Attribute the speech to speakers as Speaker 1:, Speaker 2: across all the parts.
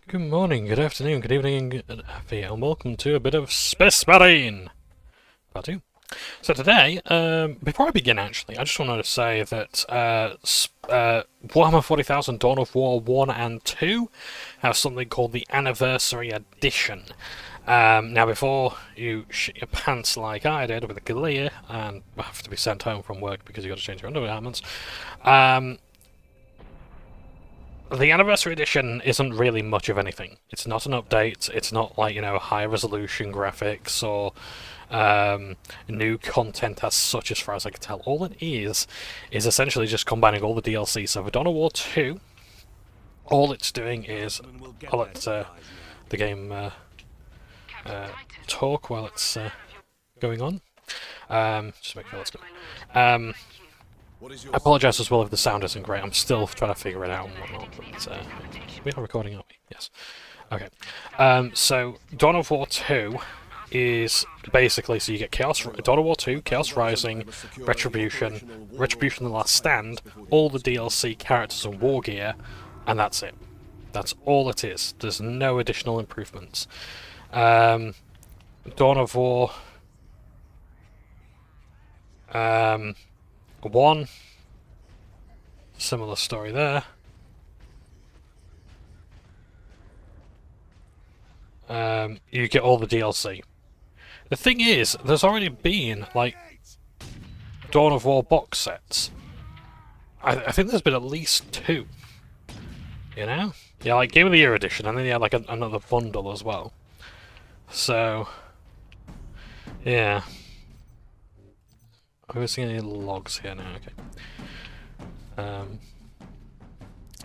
Speaker 1: Good morning, good afternoon, good evening, and welcome to a bit of Space Marine Part 2. So today, before I begin actually, I just wanted to say that Warhammer 40,000 Dawn of War 1 and 2 have something called the Anniversary Edition. Now before you shit your pants like I did with a Galia and have to be sent home from work because you've got to change your undergarments, the Anniversary Edition isn't really much of anything. It's not an update, it's not like, high resolution graphics or new content as such as far as I can tell. All it is essentially just combining all the DLC. So for Dawn of War 2, all it's doing is, I'll let the game talk while it's going on. Just make sure that's good. I apologise as well if the sound isn't great. I'm still trying to figure it out and whatnot. But, we are recording, aren't we? Yes. Okay. So Dawn of War 2 is basically, so you get Dawn of War 2, Chaos Rising, Retribution, Retribution: The Last Stand, all the DLC characters and war gear, and that's it. That's all it is. There's no additional improvements. Dawn of War 1, similar story there. You get all the DLC. The thing is, there's already been, like, Dawn of War box sets. I think there's been at least 2. You know? Yeah, like Game of the Year edition, and then you had like another bundle as well. So, yeah. Are we seeing any logs here now? Okay.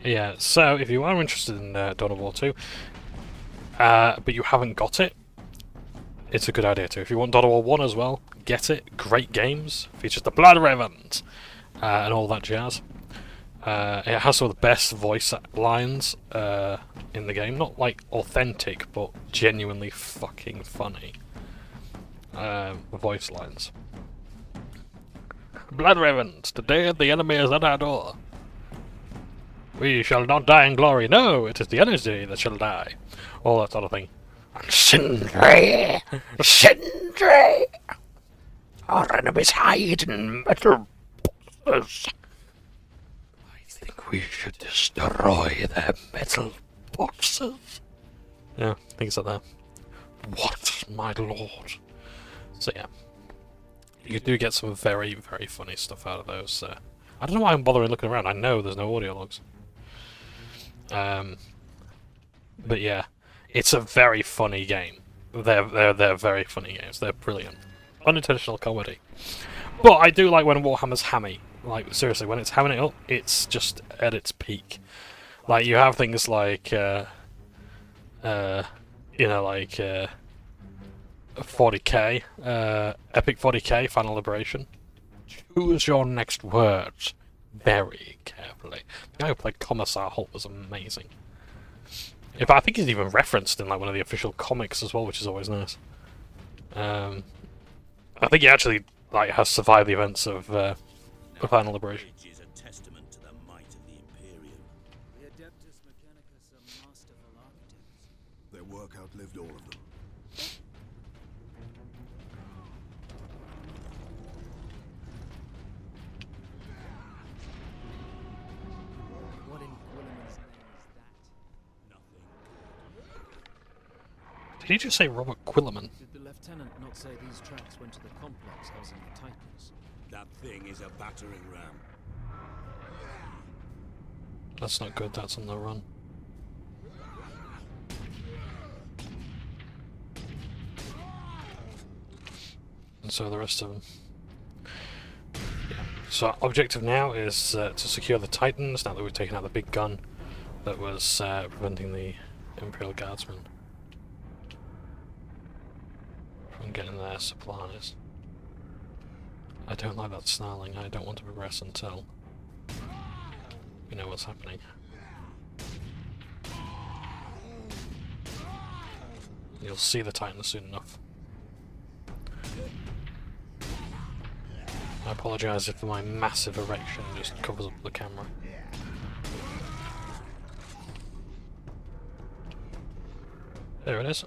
Speaker 1: Yeah, so if you are interested in Dawn of War 2, but you haven't got it, it's a good idea too. If you want Dawn of War 1 as well, get it. Great games. Features the Blood Ravens and all that jazz. It has some of the best voice lines in the game. Not like authentic, but genuinely fucking funny voice lines. Blood Ravens, today the enemy is at our door. We shall not die in glory. No, it is the enemy that shall die. All that sort of thing. And Sindri! Sindri! Our enemies hide in metal boxes. I think we should destroy their metal boxes. Yeah, things like that. What, my lord? So yeah. You do get some very, very funny stuff out of those. I don't know why I'm bothering looking around. I know there's no audio logs. But yeah, it's a very funny game. They're very funny games. They're brilliant. Unintentional comedy. But I do like when Warhammer's hammy. Like, seriously, when it's hamming it up, it's just at its peak. Like, you have things like, 40k, Epic 40k, Final Liberation. Choose your next words very carefully. The guy who played Commissar Holt was amazing. In fact, I think he's even referenced in like one of the official comics as well, which is always nice. I think he actually like has survived the events of Final Liberation.
Speaker 2: Their work outlived all of them.
Speaker 1: Did he just say Robert Quillerman?
Speaker 3: Did the lieutenant not say these tracks went to the complex housing the Titans?
Speaker 2: That thing is a battering ram.
Speaker 1: That's not good, that's on the run. And so the rest of them. Yeah. So our objective now is to secure the Titans, now that we've taken out the big gun that was preventing the Imperial Guardsmen from getting their supplies. I don't like that snarling. I don't want to progress until we know what's happening. You'll see the Titans soon enough. I apologise if my massive erection just covers up the camera. There it is.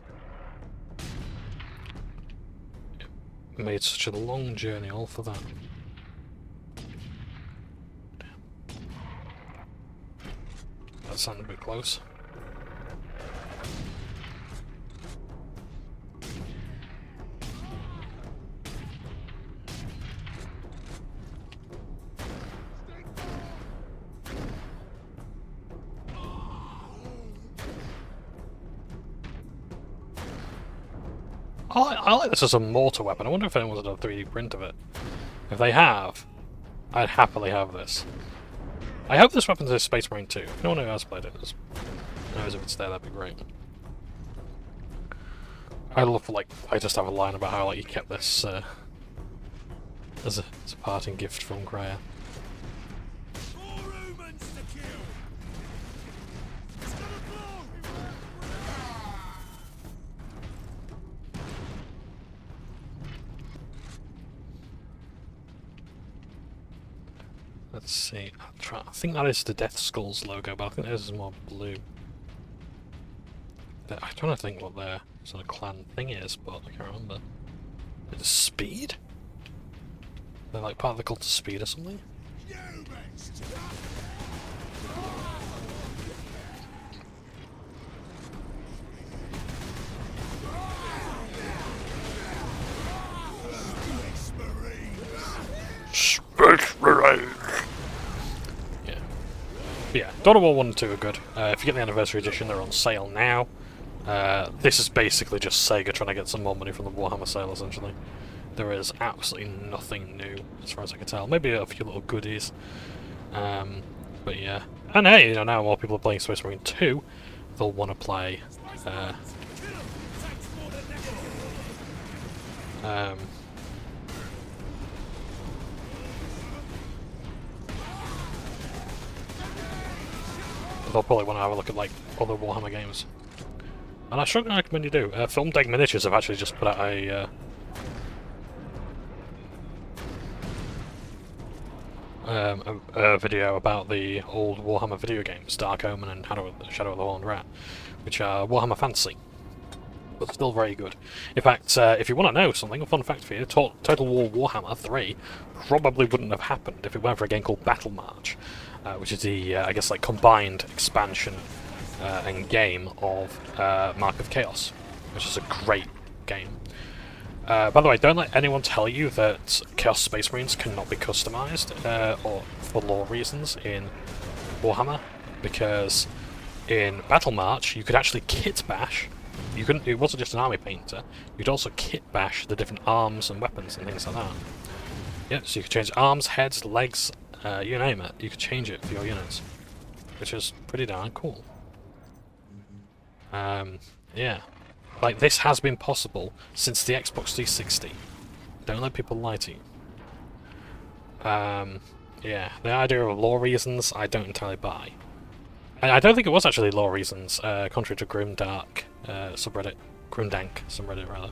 Speaker 1: Made such a long journey all for that. That sounded a bit close. I like this as a mortar weapon. I wonder if anyone's done a 3D print of it. If they have, I'd happily have this. I hope this weapon's a Space Marine too. If no one who has played it knows if it's there, that'd be great. I love, like, I just have a line about how, like, you kept this as a parting gift from Graya. Let's see. I think that is the Death Skulls logo, but I think theirs is more blue. I'm trying to think what their sort of clan thing is, but I can't remember. Is it Speed? They're like part of the cult of Speed or something? Space Marines! Yeah, Dawn of War 1 and 2 are good. If you get the Anniversary Edition, they're on sale now. This is basically just Sega trying to get some more money from the Warhammer sale, essentially. There is absolutely nothing new, as far as I can tell. Maybe a few little goodies. But yeah. And hey, you know, now more people are playing Space Marine 2, they'll want to play... they'll probably want to have a look at, like, other Warhammer games. And I strongly recommend you do. Film Deck Miniatures have actually just put out a video about the old Warhammer video games, Dark Omen and Shadow of the Horned Rat, which are Warhammer Fantasy, but still very good. In fact, if you want to know something, a fun fact for you, Total War Warhammer 3 probably wouldn't have happened if it weren't for a game called Battle March, which is the, I guess, like, combined expansion and game of Mark of Chaos, which is a great game. By the way, don't let anyone tell you that Chaos Space Marines cannot be customized or for lore reasons in Warhammer, because in Battle March you could actually kit bash. You couldn't. It wasn't just an army painter. You'd also kit bash the different arms and weapons and things like that. Yeah, so you could change arms, heads, legs, you name it. You could change it for your units, which is pretty darn cool. Yeah. Like, this has been possible since the Xbox 360. Don't let people lie to you. Yeah, the idea of lore reasons, I don't entirely buy. And I don't think it was actually lore reasons, contrary to Grimdank subreddit, rather.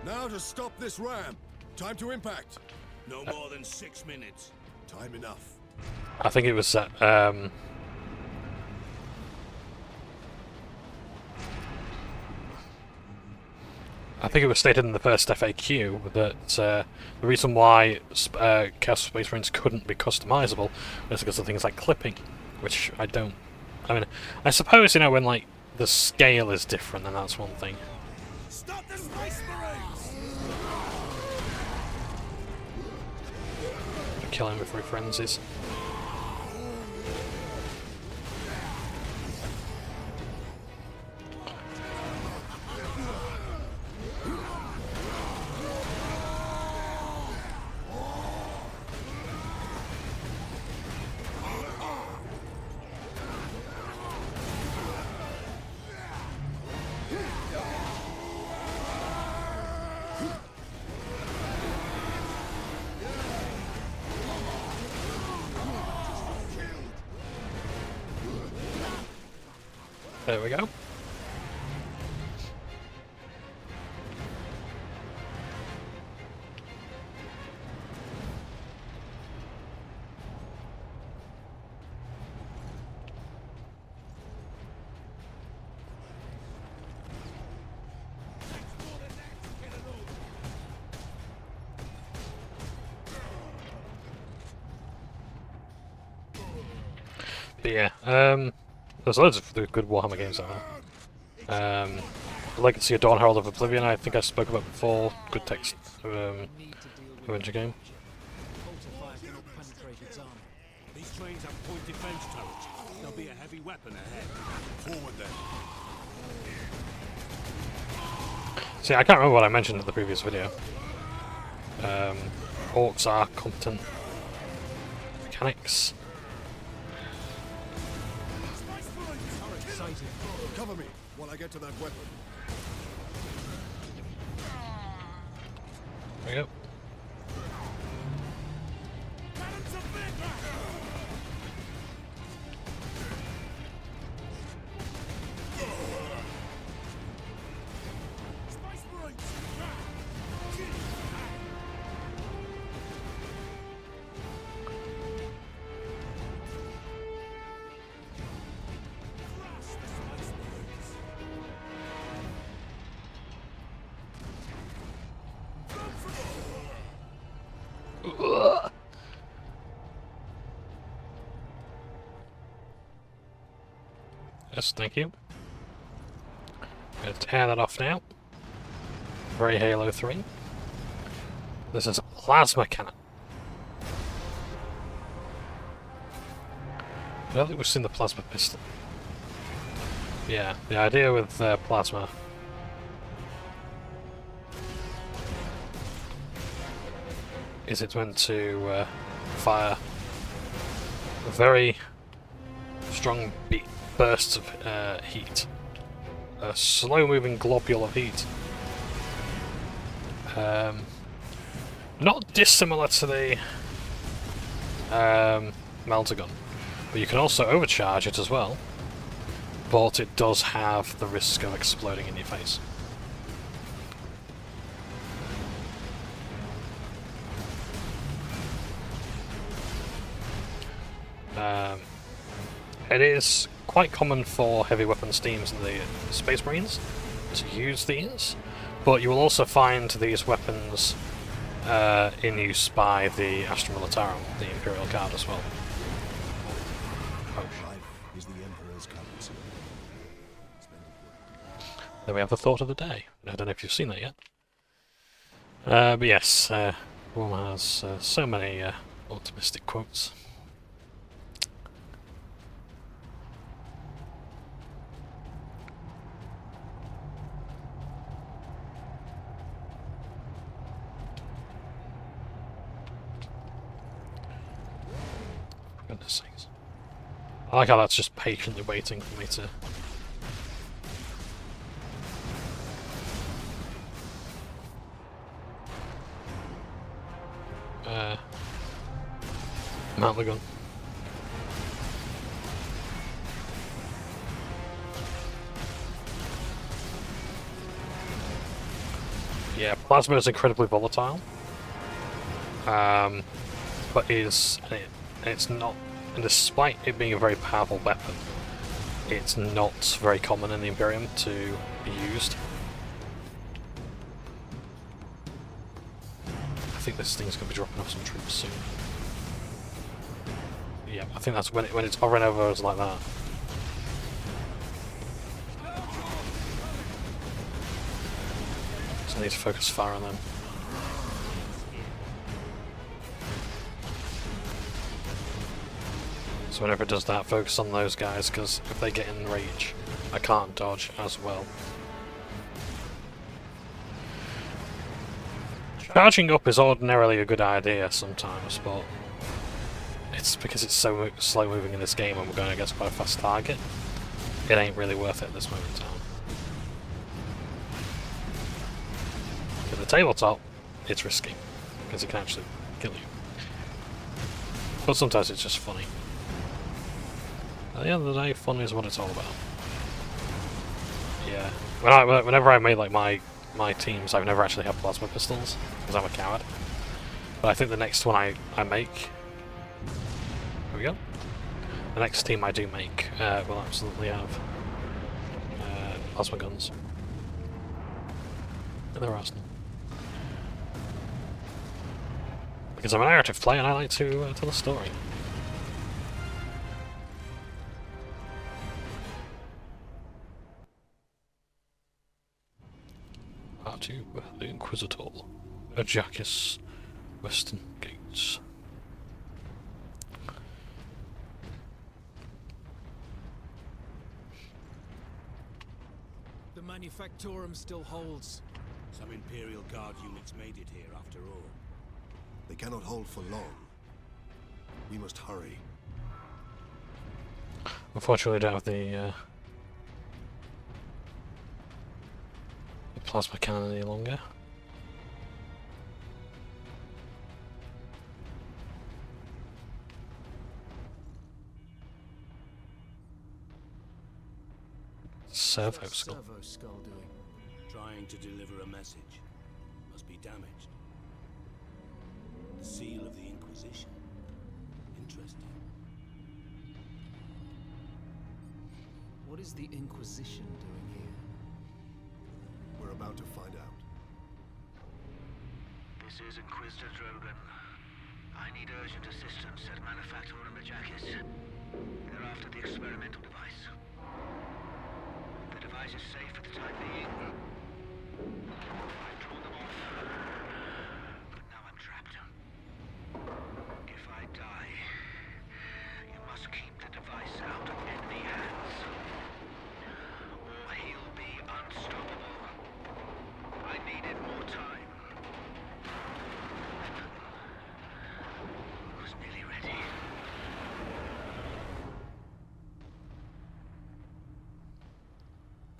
Speaker 2: Now to stop this ram. Time to impact.
Speaker 4: No more than 6 minutes.
Speaker 2: Time enough.
Speaker 1: I think it was I think it was stated in the first FAQ that the reason why Chaos Space Marines couldn't be customizable was because of things like clipping, which I don't... I mean, I suppose, you know, when, like, the scale is different, then that's one thing.
Speaker 4: Stop the Space Marines!
Speaker 1: Kill him before he frenzies. There we go. But yeah, there's loads of good Warhammer games out there. Legacy of Dawn, Herald of Oblivion, I think I spoke about before. Good text adventure game.
Speaker 3: Fortifier cannot penetrate its armor.
Speaker 4: These trains have point defense turrets. There'll be a heavy weapon ahead. Forward then.
Speaker 1: See, I can't remember what I mentioned in the previous video. Orcs are competent mechanics.
Speaker 2: Cover me while I get to that weapon.
Speaker 1: There we go. Yes, thank you. I'm going to tear that off now. Very Halo 3. This is a plasma cannon. I don't think we've seen the plasma pistol. Yeah, the idea with plasma is it's meant to fire very strong bursts of heat. A slow-moving globule of heat. Not dissimilar to the melter gun, but you can also overcharge it as well. But it does have the risk of exploding in your face. It is quite common for heavy weapons teams in the Space Marines to use these, but you will also find these weapons in use by the Astra Militarum, the Imperial Guard as well.
Speaker 2: Life is the Emperor's currency.
Speaker 1: Then we have the thought of the day. I don't know if you've seen that yet. But yes, Warhammer has so many optimistic quotes. For goodness sakes. I like how that's just patiently waiting for me to... mount the gun. Yeah, plasma is incredibly volatile, but it's not, and despite it being a very powerful weapon, it's not very common in the Imperium to be used. I think this thing's going to be dropping off some troops soon. Yeah, I think that's when it's hovering over us like that. So I need to focus fire on them. So whenever it does that, focus on those guys, because if they get in rage, I can't dodge as well. Charging up is ordinarily a good idea sometimes, but it's because it's so slow moving in this game and we're going against quite a fast target. It ain't really worth it at this moment in time. At the tabletop, it's risky, because it can actually kill you. But sometimes it's just funny. At the end of the day, fun is what it's all about. Yeah. Whenever I made like my teams, I've never actually had plasma pistols, because I'm a coward. But I think the next one I make... There we go. The next team I do make will absolutely have plasma guns. And they're awesome. Because I'm a narrative player and I like to tell a story. to the Inquisitor. Ajakis, Western Gates.
Speaker 3: The Manufactorum still holds.
Speaker 4: Some Imperial Guard units made it here after all.
Speaker 2: They cannot hold for long. We must hurry.
Speaker 1: Unfortunately, I don't have the plasma cannon any longer. Servo
Speaker 3: What's
Speaker 1: skull.
Speaker 3: Servo Skull doing?
Speaker 4: Trying to deliver a message. Must be damaged. The seal of the Inquisition. Interesting.
Speaker 3: What is the Inquisition doing here?
Speaker 2: We're about to find out.
Speaker 5: This is Inquisitor Drogan. I need urgent assistance at Manufactorum Ajakis. They're after the experimental device. The device is safe for the time being. I've drawn them off. But now I'm trapped. If I die, you must keep the device out of enemy hands. Or he'll be unstoppable. I needed more time. I was nearly ready.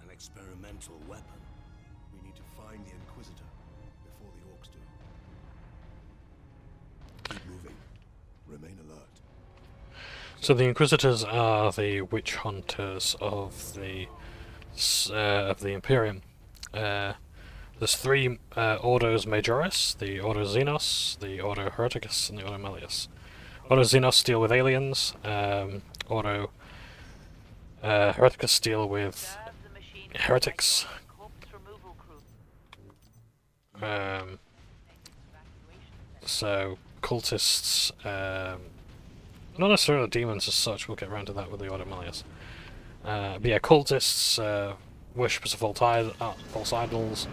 Speaker 4: An experimental weapon.
Speaker 2: We need to find the Inquisitor before the orcs do. Keep moving. Remain alert.
Speaker 1: So the Inquisitors are the witch hunters of the Imperium. There's three Ordos Majoris: the Ordo Xenos, the Ordo Hereticus, and the Ordo Malleus. Ordo Xenos deal with aliens. Ordo Hereticus deal with heretics. So cultists, not necessarily demons as such. We'll get around to that with the Ordo Malleus. But yeah, cultists, worshippers of false idols,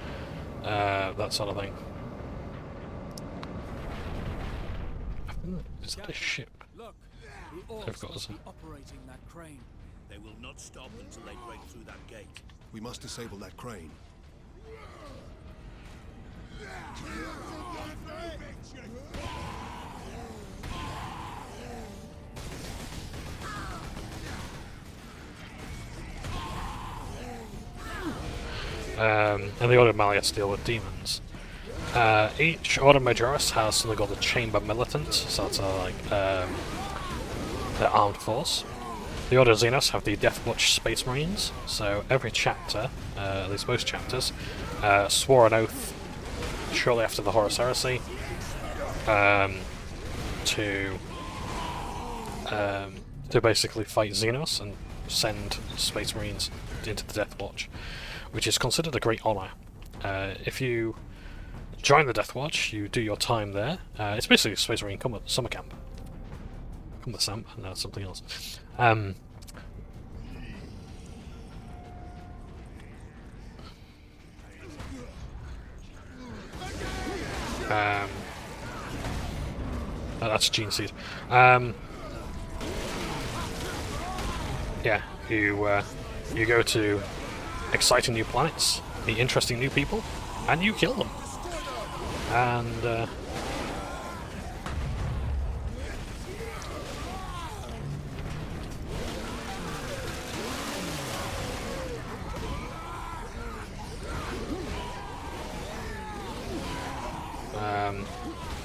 Speaker 1: that sort of thing. Is that a ship?
Speaker 3: Look, the
Speaker 1: They've
Speaker 3: orcs
Speaker 1: got
Speaker 3: must
Speaker 1: us.
Speaker 3: be operating that crane.
Speaker 4: They will not stop until they break through that gate.
Speaker 2: We must disable that crane.
Speaker 1: And the Ordo Malleus deal with demons. Each Ordo Majoris has something called the Chamber Militant, so it's like their armed force. The Ordo Xenos have the Deathwatch Space Marines, so every chapter, at least most chapters, swore an oath shortly after the Horus Heresy to basically fight Xenos and send Space Marines into the Deathwatch, which is considered a great honour. If you join the Deathwatch, you do your time there. It's basically a Space Marine summer camp. Camp? No, something else. That's Gene Seed. Yeah, you go to exciting new planets, meet interesting new people, and you kill them. And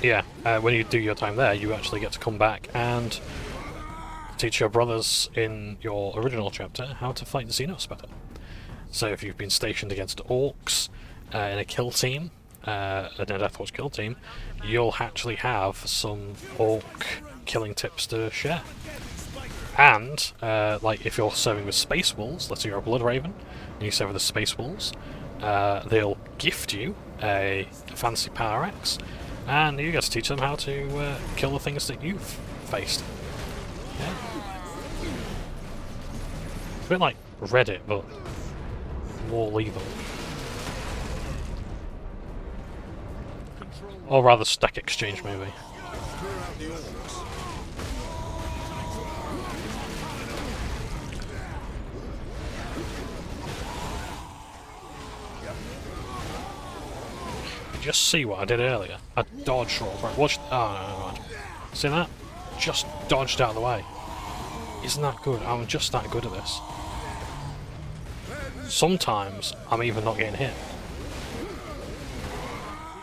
Speaker 1: yeah, when you do your time there, you actually get to come back and teach your brothers in your original chapter how to fight the Xenos better. So if you've been stationed against orcs in a kill team, in a Deathwatch kill team, you'll actually have some orc killing tips to share. And like if you're serving with Space Wolves, let's say you're a Blood Raven, and you serve with the Space Wolves, they'll gift you a fancy power axe, and you get to teach them how to kill the things that you've faced. Yeah. It's a bit like Reddit, but more lethal. Or rather, stack exchange, maybe.
Speaker 2: Clear out the orcs.
Speaker 1: You just see what I did earlier? I dodged roll. Right, watch. Oh, no, never mind. See that? Just dodged out of the way. Isn't that good? I'm just that good at this. Sometimes I'm even not getting hit.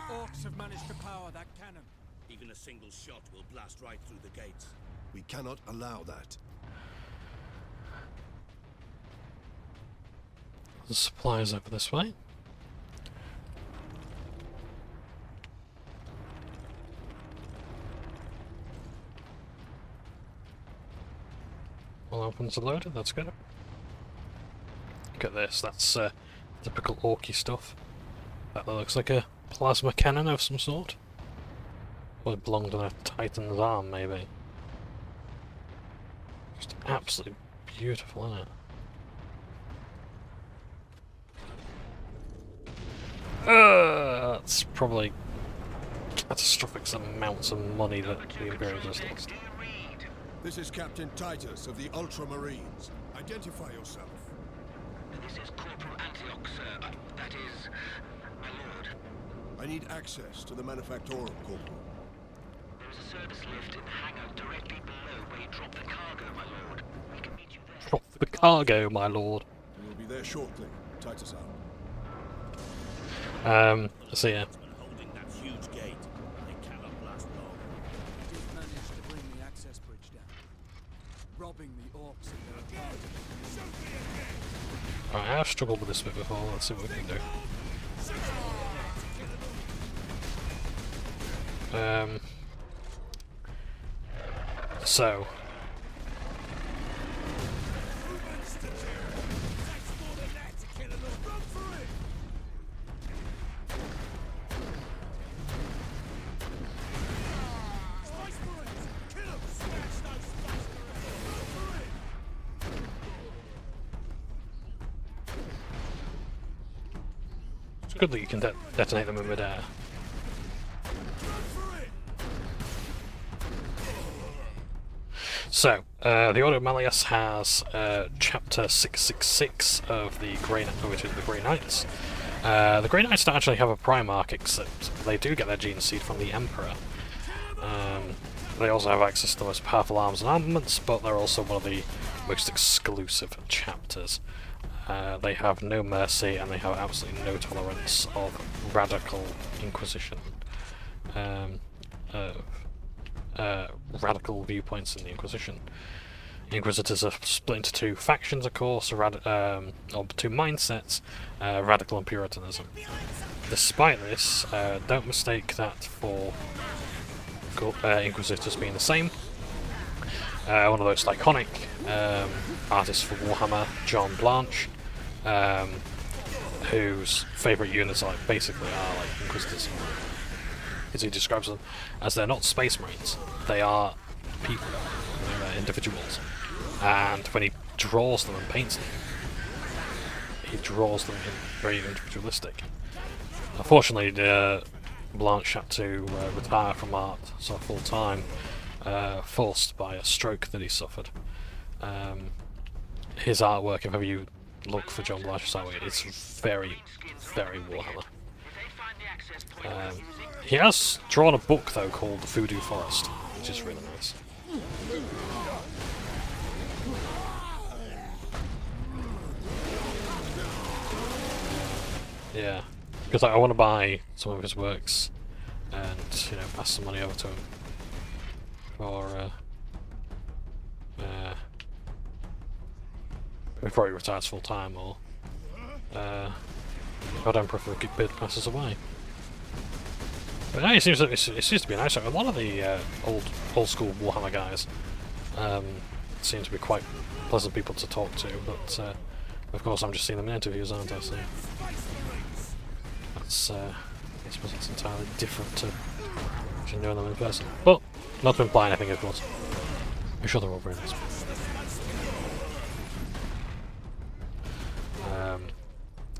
Speaker 3: The orcs have managed to power that cannon.
Speaker 4: Even a single shot will blast right through the gates.
Speaker 2: We cannot allow that.
Speaker 1: The supplies over this way. All weapons are loaded, that's good. Look at this, that's typical orky stuff. That looks like a plasma cannon of some sort. Or it belonged on a Titan's arm, maybe. Just absolutely beautiful, isn't it? That's probably catastrophic amounts of money that the Imperials has lost.
Speaker 2: This is Captain Titus of the Ultramarines. Identify yourself.
Speaker 5: This is Corporal Antioch, sir. That is, my lord.
Speaker 2: I need access to the Manufactorum, Corporal.
Speaker 5: There is a service lift in the hangar directly below where you drop the cargo, my lord. We can meet you there.
Speaker 1: Drop the cargo, my lord.
Speaker 2: We will be there shortly. Titus out.
Speaker 1: So yeah.
Speaker 4: Holding that huge gate, they cannot last long.
Speaker 3: Did manage to bring the access bridge down, robbing the orcs of their advantage.
Speaker 1: Alright, I've struggled with this bit before, let's see what we can do. So it's good that you can detonate them in midair. So, the Order of Malleus has Chapter 666 of the Grey Knights. The Grey Knights don't actually have a Primarch, except they do get their gene seed from the Emperor. They also have access to the most powerful arms and armaments, but they're also one of the most exclusive chapters. They have no mercy, and they have absolutely no tolerance of radical Inquisition. Radical viewpoints in the Inquisition. Inquisitors are split into two factions, of course, or two mindsets, radical and Puritanism. Despite this, don't mistake that for Inquisitors being the same. One of those iconic artists for Warhammer, Johnbonne, whose favourite units are basically Inquisitors. As he describes them as they're not space marines, they are people, they're individuals. And when he draws them and paints them, he draws them in very individualistic. Unfortunately, Blanche had to retire from art sort of full time, forced by a stroke that he suffered. His artwork, if ever you look for John Blanche's artwork, it's very, very Warhammer. He has drawn a book though called The Voodoo Forest, which is really nice. Yeah, because I want to buy some of his works and, you know, pass some money over to him for before he retires full time, or God Emperor for a bid passes away. But no, it seems to be nice. A lot of the old school Warhammer guys seem to be quite pleasant people to talk to, but of course I'm just seeing them in interviews, aren't I? So that's I suppose it's entirely different to actually knowing them in person. But not to imply anything, of course. I'm sure they're all very nice.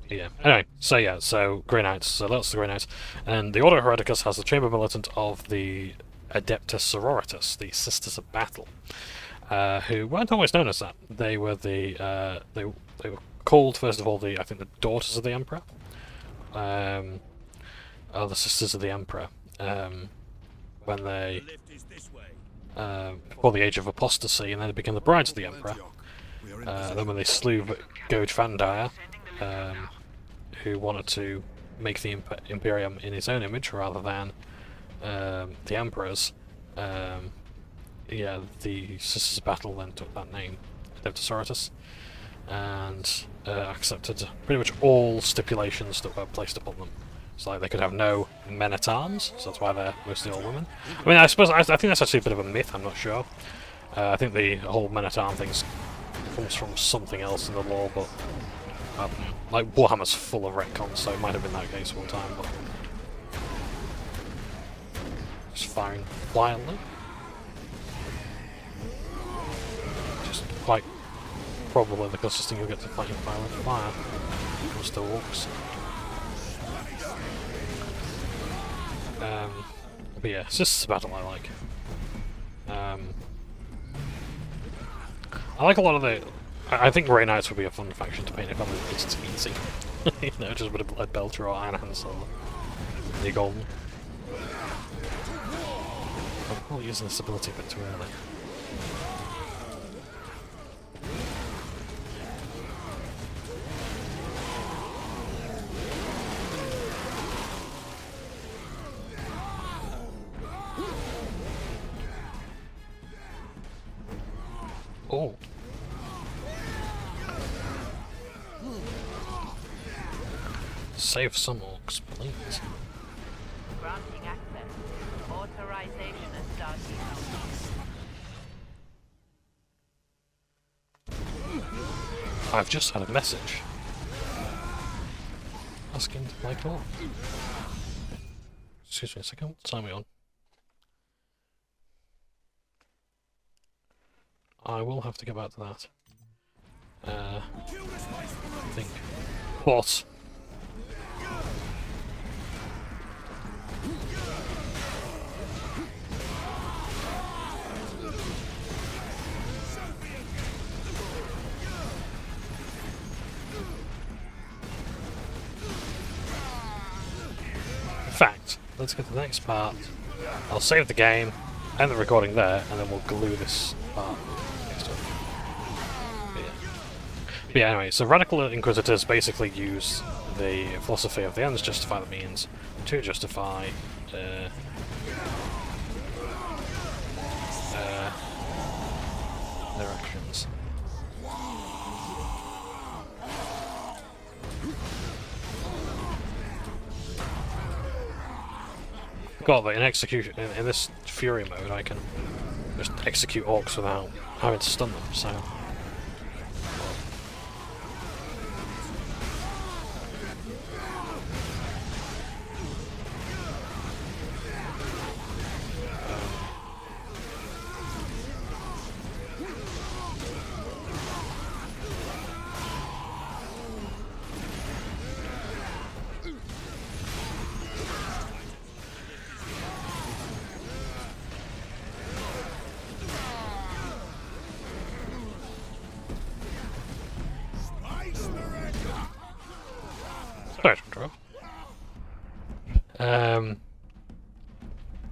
Speaker 1: Yeah. Anyway, so Grey Knights. So that's the Grey Knights, and the Order Hereticus has the Chamber Militant of the Adeptus Sororitas, the Sisters of Battle, who weren't always known as that. They were they were called, first of all, I think the Daughters of the Emperor, or the Sisters of the Emperor, when they before the Age of Apostasy, and then they became the Brides of the Emperor. Then when they slew Goj Vandire, who wanted to make the Imperium in his own image rather than the Emperor's, yeah, the Sisters of Battle then took that name, Adeptus Sororitas, and accepted pretty much all stipulations that were placed upon them. So like they could have no men-at-arms, so that's why they're mostly all women. I mean, I suppose I think that's actually a bit of a myth. I'm not sure. I think the whole men-at-arm thing comes from something else in the lore, but like Warhammer's full of retcons, so it might have been that case one time. But just firing wildly, just quite probably the closest thing you'll get to fighting fire with fire when it comes to orcs. But yeah, Sisters of Battle I like. I like a lot of the... I think Grey Knights would be a fun faction to paint if only because it's easy. You know, just with a Blood Belcher or Iron Hands or the Golden. I'm probably using this ability a bit too early. Oh. Save some orcs, please.
Speaker 6: Granting access. Authorization starting.
Speaker 1: I've just had a message asking to play co-op. Excuse me a second, what time are we on? I will have to get back to that. I think. What? In fact, let's get to the next part. I'll save the game, end the recording there, and then we'll glue this part. But yeah, anyway, so Radical Inquisitors basically use the philosophy of the ends justify the means to justify their actions. Got that in execution in this Fury mode, I can just execute orcs without having to stun them. So.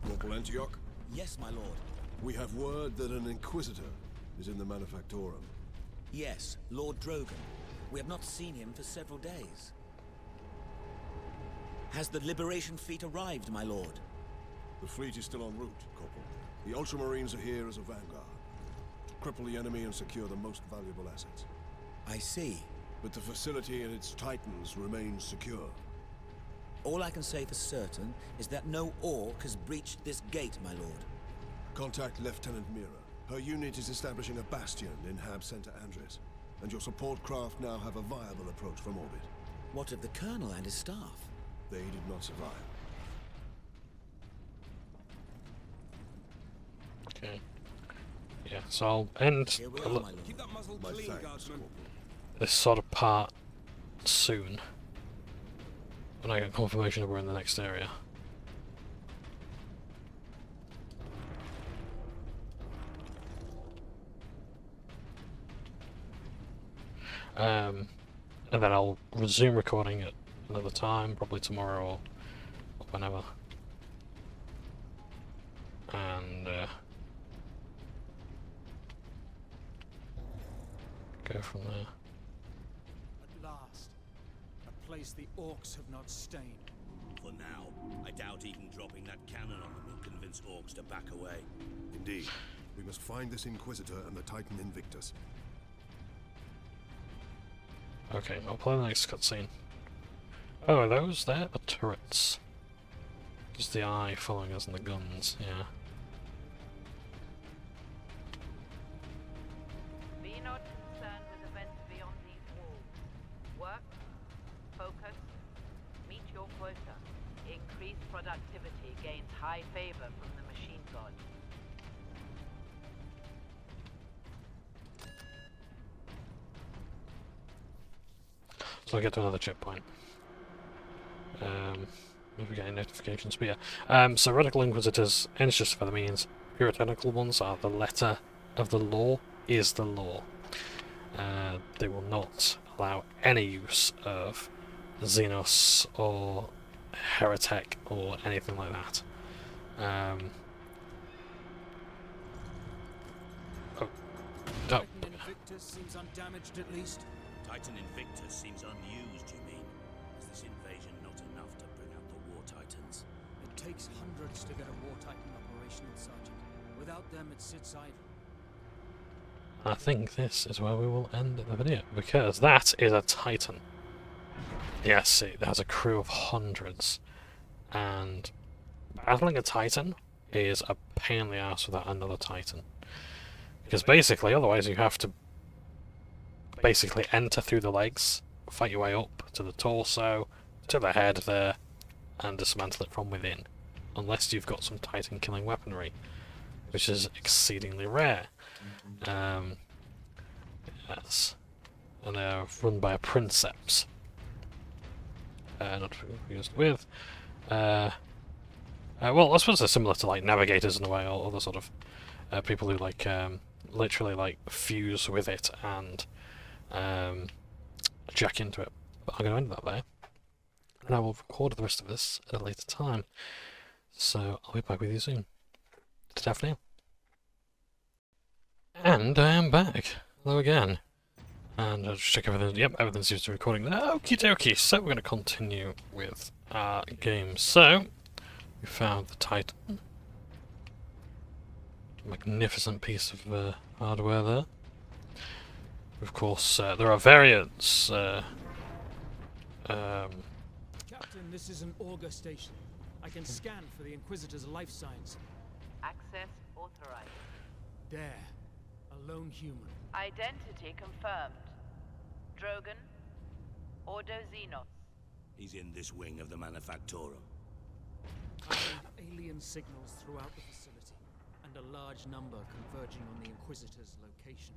Speaker 2: Corporal Antioch,
Speaker 4: Yes, my lord.
Speaker 2: we have word that an Inquisitor is in the Manufactorum.
Speaker 4: Yes, Lord Drogon. We have not seen him for several days. Has the Liberation fleet arrived, my lord?
Speaker 2: The fleet is still en route, Corporal. The Ultramarines are here as a vanguard, to cripple the enemy and secure the most valuable assets.
Speaker 4: I see.
Speaker 2: But the facility and its Titans remain secure.
Speaker 4: All I can say for certain is that no orc has breached this gate, my lord.
Speaker 2: Contact Lieutenant Mira. Her unit is establishing a bastion in Hab Center Andres, and your support craft now have a viable approach from orbit.
Speaker 4: What of the Colonel and his staff?
Speaker 2: They did not survive.
Speaker 1: Okay. Yeah, so I'll end
Speaker 4: Here we are, my lord.
Speaker 3: Keep that muzzle
Speaker 2: My
Speaker 3: clean,
Speaker 2: thanks,
Speaker 3: Guardsman.
Speaker 2: Corporal.
Speaker 1: this sort of part soon. when I get confirmation that we're in the next area. And then I'll resume recording at another time, probably tomorrow or whenever. And go from there.
Speaker 3: At last, a place the orcs have not stained.
Speaker 4: For now, I doubt even dropping that cannon on them will convince orcs to back away.
Speaker 2: Indeed. We must find this Inquisitor and the Titan Invictus.
Speaker 1: Okay, I'll play the next cutscene. Oh, are those there? The turrets. Just the eye following us and the guns, yeah.
Speaker 6: Be not concerned with events beyond these walls. Work, focus, meet your quota. Increased productivity gains high favor from the machine god.
Speaker 1: So I'll get to another checkpoint. If we get any notifications, but yeah. So Radical Inquisitors, and it's just for the means. Puritanical ones are the letter of the law is the law. They will not allow any use of Xenos or Heretic or anything like that.
Speaker 3: Titan Invictus seems undamaged at least.
Speaker 4: Titan Invictus seems unused, you mean? Is this invasion not enough to bring out the War Titans?
Speaker 3: It takes hundreds to get a War Titan operational, Sergeant. Without them, it sits idle.
Speaker 1: I think this is where we will end the video, because that is a Titan. Yes, it has a crew of hundreds, and battling a Titan is a pain in the ass without another Titan. Because basically, otherwise you have to basically enter through the legs, fight your way up to the torso, to the head there, and dismantle it from within. Unless you've got some Titan killing weaponry, which is exceedingly rare. Yes. And they're run by a princeps. Not to be confused with. Well, I suppose they're similar to like navigators in a way, or other sort of people who like literally like fuse with it and jack into it. But I'm going to end that there, and I will record the rest of this at a later time. So I'll be back with you soon. Ta-ta for now. And I am back. Hello again. And I'll just check everything. Yep, everything seems to be recording there. Okie dokie. So we're going to continue with our game. So we found the Titan. Magnificent piece of hardware there. Of course, there are variants.
Speaker 3: Captain, this is an auger station. I can scan for the Inquisitor's life signs.
Speaker 6: Access authorized.
Speaker 3: There. A lone human.
Speaker 6: Identity confirmed. Drogon. Ordo Xenos.
Speaker 4: He's in this wing of the Manufactorum.
Speaker 3: I found alien signals throughout the facility, and a large number converging on the Inquisitor's location.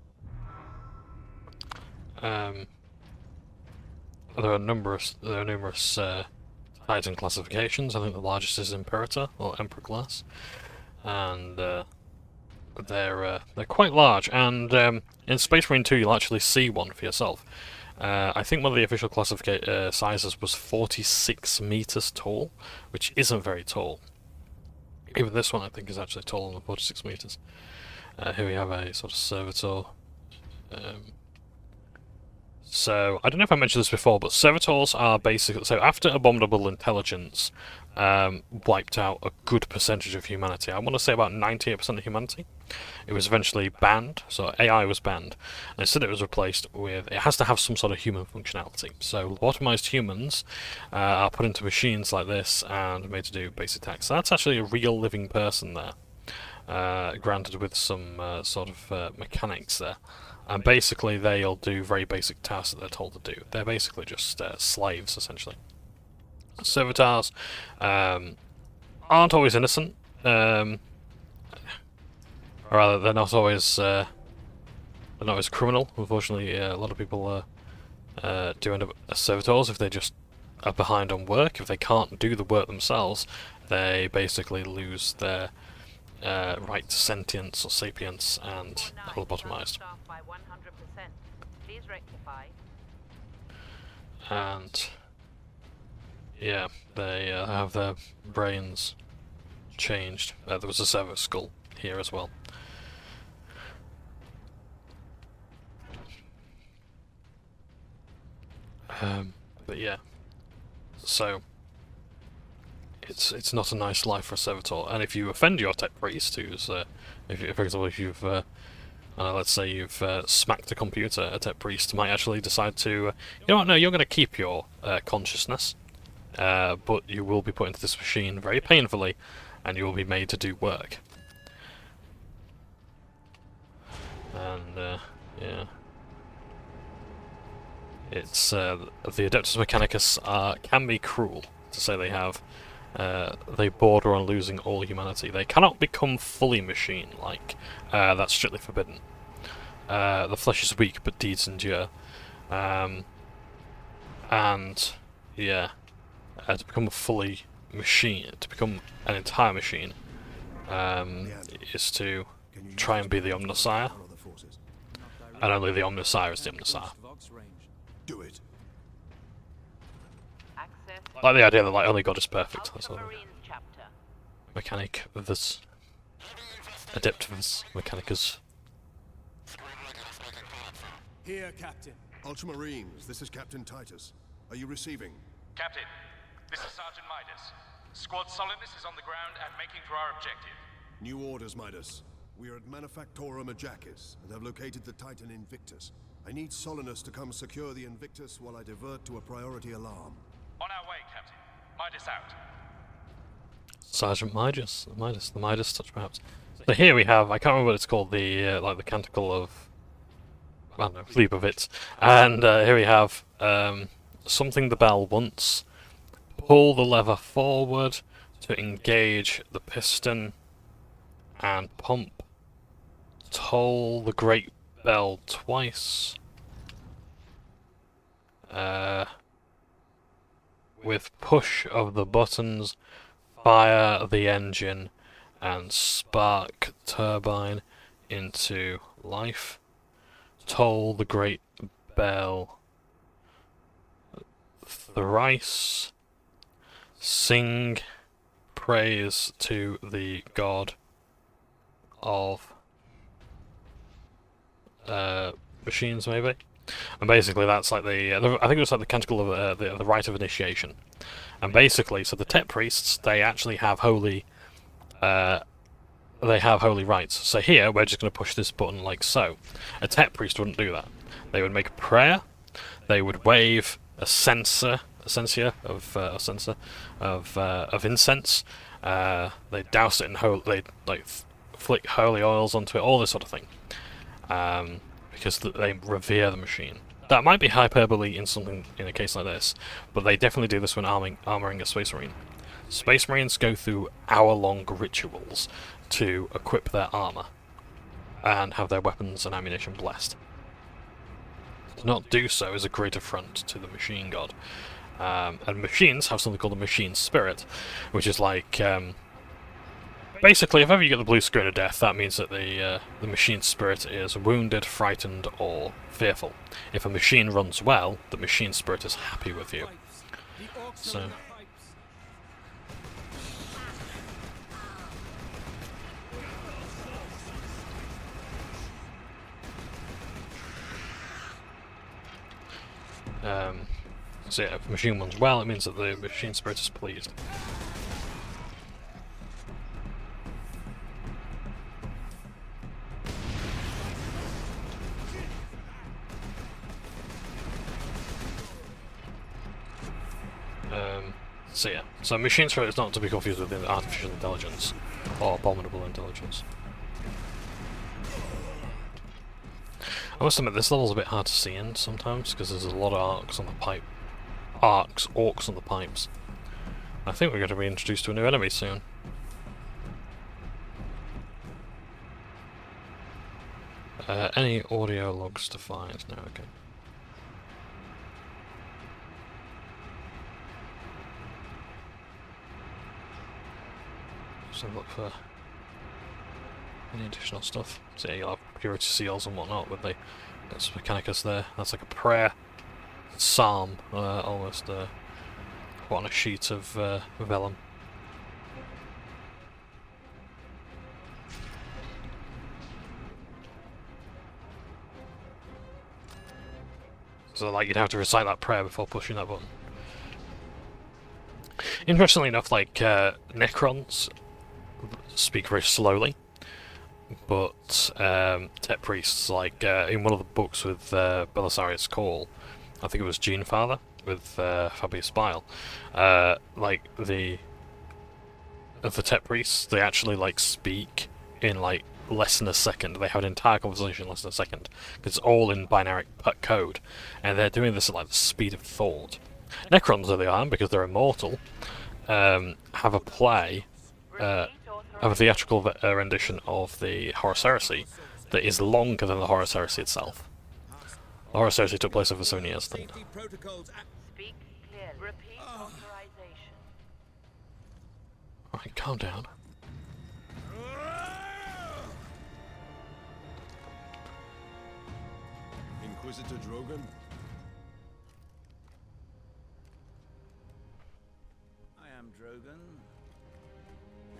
Speaker 1: There are numerous Titan classifications. I think the largest is Imperator or Emperor class, and they're quite large. And in Space Marine 2, you'll actually see one for yourself. I think one of the official sizes was 46 meters tall, which isn't very tall. Even this one, I think, is actually taller than 46 meters. Here we have a sort of servitor. So, I don't know if I mentioned this before, but servitors are basically... So, after Abominable Intelligence wiped out a good percentage of humanity, I want to say about 98% of humanity, it was eventually banned. So, AI was banned. And instead it was replaced with... It has to have some sort of human functionality. So, lobotomized humans are put into machines like this and made to do basic tasks. So that's actually a real living person there, granted with some sort of mechanics there. And basically they'll do very basic tasks that they're told to do. They're basically just slaves, essentially. Servitors aren't always innocent. Or rather, they're not always criminal. Unfortunately, a lot of people do end up as servitors if they just are behind on work, if they can't do the work themselves, they basically lose their right to sentience or sapience and are lobotomized.
Speaker 6: By 100%. Please rectify.
Speaker 1: And yeah, they have their brains changed. There was a severed skull here as well. But yeah, so it's not a nice life for a servitor. And if you offend your tech priest, who's for example, if you've let's say you've smacked a computer, a tech priest might actually decide to, you know what, no, you're going to keep your consciousness, but you will be put into this machine very painfully, and you will be made to do work. And yeah. It's the Adeptus Mechanicus can be cruel, to say they have. They border on losing all humanity. They cannot become fully machine-like. That's strictly forbidden. The flesh is weak, but deeds endure. And yeah, to become a fully machine, to become an entire machine, is to try and be the Omnissiah. And only the Omnissiah is the Omnissiah.
Speaker 2: Do it.
Speaker 1: Like the idea that like only God is perfect. That's all.
Speaker 6: Marines chapter.
Speaker 1: Mechanic of this. Adeptus Mechanicus.
Speaker 2: Here, Captain. Ultramarines, this is Captain Titus. Are you receiving?
Speaker 7: Captain, this is Sergeant Midas. Squad Solidus is on the ground and making for our objective.
Speaker 2: New orders, Midas. We are at Manufactorum Ajakis and have located the Titan Invictus. I need Solinus to come secure the Invictus while I divert to a priority alarm.
Speaker 7: On our way, Captain. Midas out.
Speaker 1: Sergeant Midas, the Midas touch perhaps. So here we have, I can't remember what it's called, the like the Canticle of, I don't know, Leibovitz. And here we have something the bell wants. Pull the lever forward to engage the piston and pump. Toll the great bell twice. With push of the buttons, fire the engine and spark turbine into life. Toll the great bell thrice. Sing praise to the god of machines, maybe. And basically, that's like I think it was like the canticle of the rite of initiation. And basically, so the tech priests, they actually have holy rites. So here, we're just going to push this button like so. A tech priest wouldn't do that. They would make a prayer. They would wave a censer of incense. They douse it in they like flick holy oils onto it, all this sort of thing. Because they revere the machine. That might be hyperbole in a case like this, but they definitely do this when armoring a Space Marine. Space Marines go through hour-long rituals to equip their armor and have their weapons and ammunition blessed. To not do so is a great affront to the machine god. And machines have something called a machine spirit, which is like basically, if ever you get the blue screen of death, that means that the machine spirit is wounded, frightened, or fearful. If a machine runs well, the machine spirit is happy with you. So. So yeah, if a machine runs well, it means that the machine spirit is pleased. So yeah, so machine spirit is not to be confused with artificial intelligence or abominable intelligence. I must admit, this level's a bit hard to see in sometimes because there's a lot of orcs on the pipes. I think we're going to be introduced to a new enemy soon. Any audio logs to find? No, okay. So look for any additional stuff. So you'll have purity seals and whatnot with the that's Mechanicus there. That's like a prayer psalm, almost on a sheet of vellum. So like you'd have to recite that prayer before pushing that button. Interestingly enough, like Necrons speak very slowly, but Tech Priests, like in one of the books with Belisarius Call, I think it was Gene Father with Fabius Bile, like the Tech Priests, they actually like speak in like less than a second. They have an entire conversation in less than a second because it's all in binary code, and they're doing this at like the speed of thought. Necrons, on the other hand, because they're immortal, have a play, have a theatrical rendition of the Horus Heresy that is longer than the Horus Heresy itself. The Horus Heresy took place over 7 years.
Speaker 6: Speak clearly. Repeat authorization.
Speaker 1: Alright, calm down.
Speaker 2: Inquisitor Drogon?
Speaker 4: I am Drogon.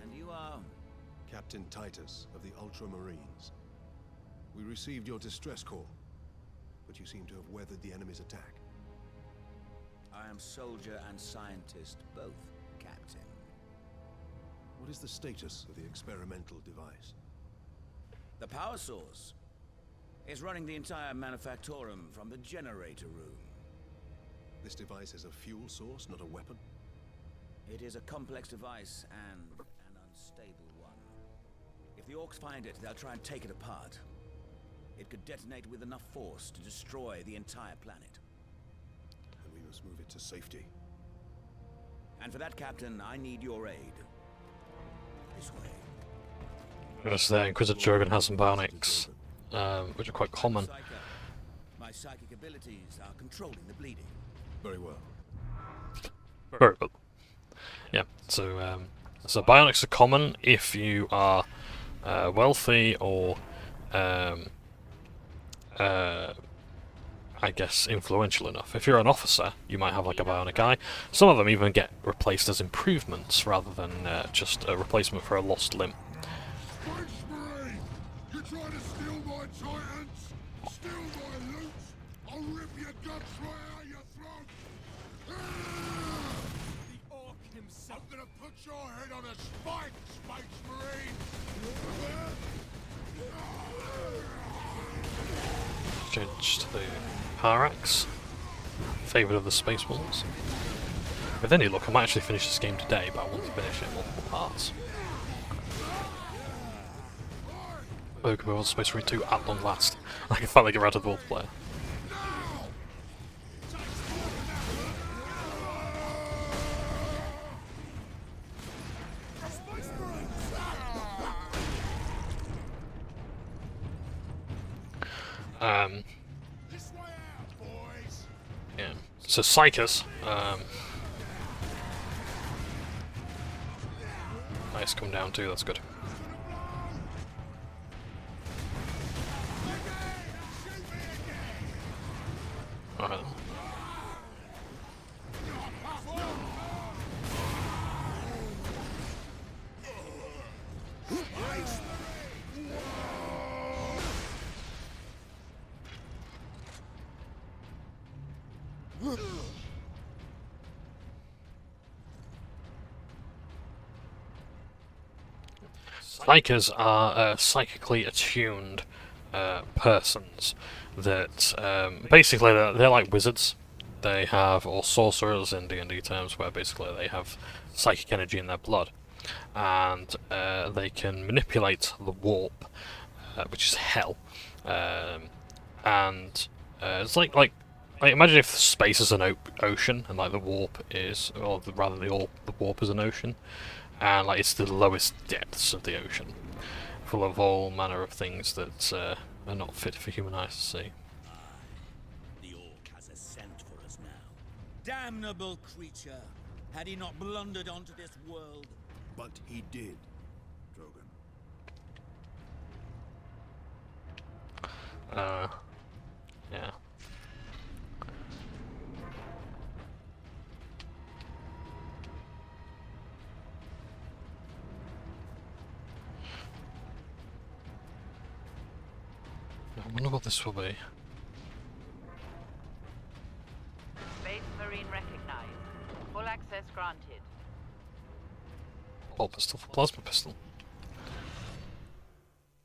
Speaker 4: And you are?
Speaker 2: Captain Titus of the Ultramarines. We received your distress call, but you seem to have weathered the enemy's attack.
Speaker 4: I am soldier and scientist, both, Captain.
Speaker 2: What is the status of the experimental device?
Speaker 4: The power source is running the entire manufactorum from the generator room.
Speaker 2: This device is a fuel source, not a weapon?
Speaker 4: It is a complex device and an unstable one. If the orcs find it, they'll try and take it apart. It could detonate with enough force to destroy the entire planet.
Speaker 2: And we must move it to safety.
Speaker 4: And for that, Captain, I need your aid. This way.
Speaker 1: Notice there, Inquisitor Drogon has some bionics, which are quite common.
Speaker 4: My psychic abilities are controlling the bleeding.
Speaker 2: Very well.
Speaker 1: Very well. Yeah, so bionics are common if you are wealthy or I guess influential enough. If you're an officer, you might have like a bionic eye. Some of them even get replaced as improvements rather than just a replacement for a lost limb.
Speaker 2: You trying to steal my Titans? Steal my loot? I'll rip your guts right out your throat! The Orc himself! I'm gonna put your head on a spike, Space Marine!
Speaker 1: Change to the Parax, favoured of the Space Wolves. With any luck, I might actually finish this game today, but I want to finish it in multiple parts. Pokemon Space Marine 2 at long last. I can finally get rid of the multiplayer. Yeah. So Psychers, nice, come down too. That's good. Alright. Psychers are psychically attuned persons that basically they're like wizards. They have, or sorcerers in D&D terms, where basically they have psychic energy in their blood, and they can manipulate the warp, which is hell. And it's like imagine if space is an ocean and like the warp is, or rather the warp is an ocean, and like it's the lowest depths of the ocean, full of all manner of things that are not fit for human eyes to see.
Speaker 4: The Orc has a scent for us now. Damnable creature! Had he not blundered onto this world?
Speaker 2: But he did.
Speaker 1: Yeah. I wonder what this will be.
Speaker 6: Space Marine recognized. Full access granted.
Speaker 1: Bolt pistol for plasma pistol.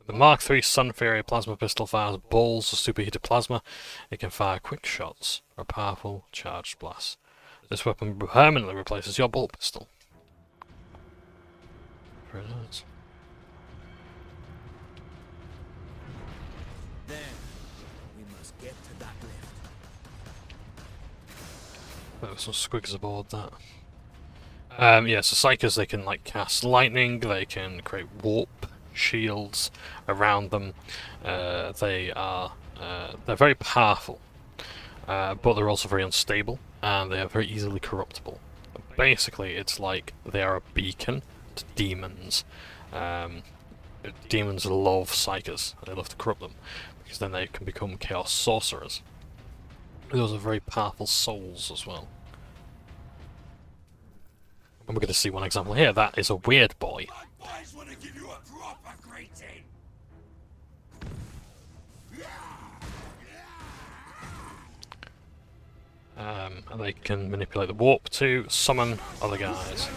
Speaker 1: The Mark III Sun Fury plasma pistol fires balls of superheated plasma. It can fire quick shots or powerful charged blasts. This weapon permanently replaces your bolt pistol. Very nice.
Speaker 4: Then, we must get to that lift.
Speaker 1: There were some squigs aboard that. Yeah, so Psychers, they can like cast lightning, they can create warp shields around them. They're very powerful, but they're also very unstable, and they are very easily corruptible. Basically, it's like they are a beacon to demons. Demons love Psychers, and they love to corrupt them, because then they can become Chaos Sorcerers. Those are very powerful souls as well. And we're going to see one example here. That is a weird boy.
Speaker 2: My boys want to give you a proper greeting.
Speaker 1: And they can manipulate the warp to summon other guys.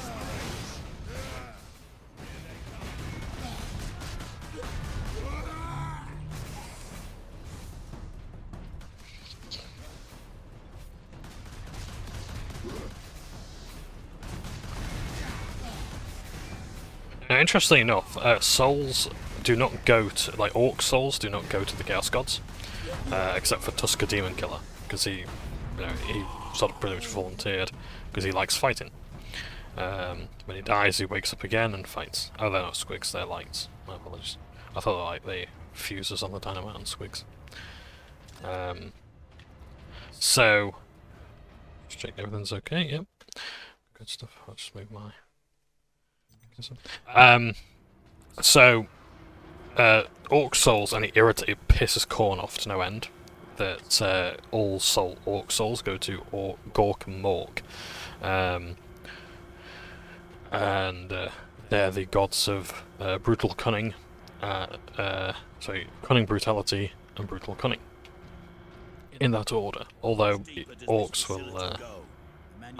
Speaker 1: Now, interestingly enough, souls do not go to, like, orc souls do not go to the Chaos Gods, except for Tusker Demon Killer, because he sort of pretty much volunteered, because he likes fighting. When he dies, he wakes up again and fights. Oh, they're not squigs, they're lights. My apologies. I thought they were like the fuses on the dynamite and squigs. So, just check everything's okay, yep. Good stuff, I'll just move my... Orc souls, and it pisses Khorne off to no end that all orc souls go to Gork and Mork, and they're the gods of brutal cunning, cunning, brutality, and brutal cunning, in that order. Although orcs will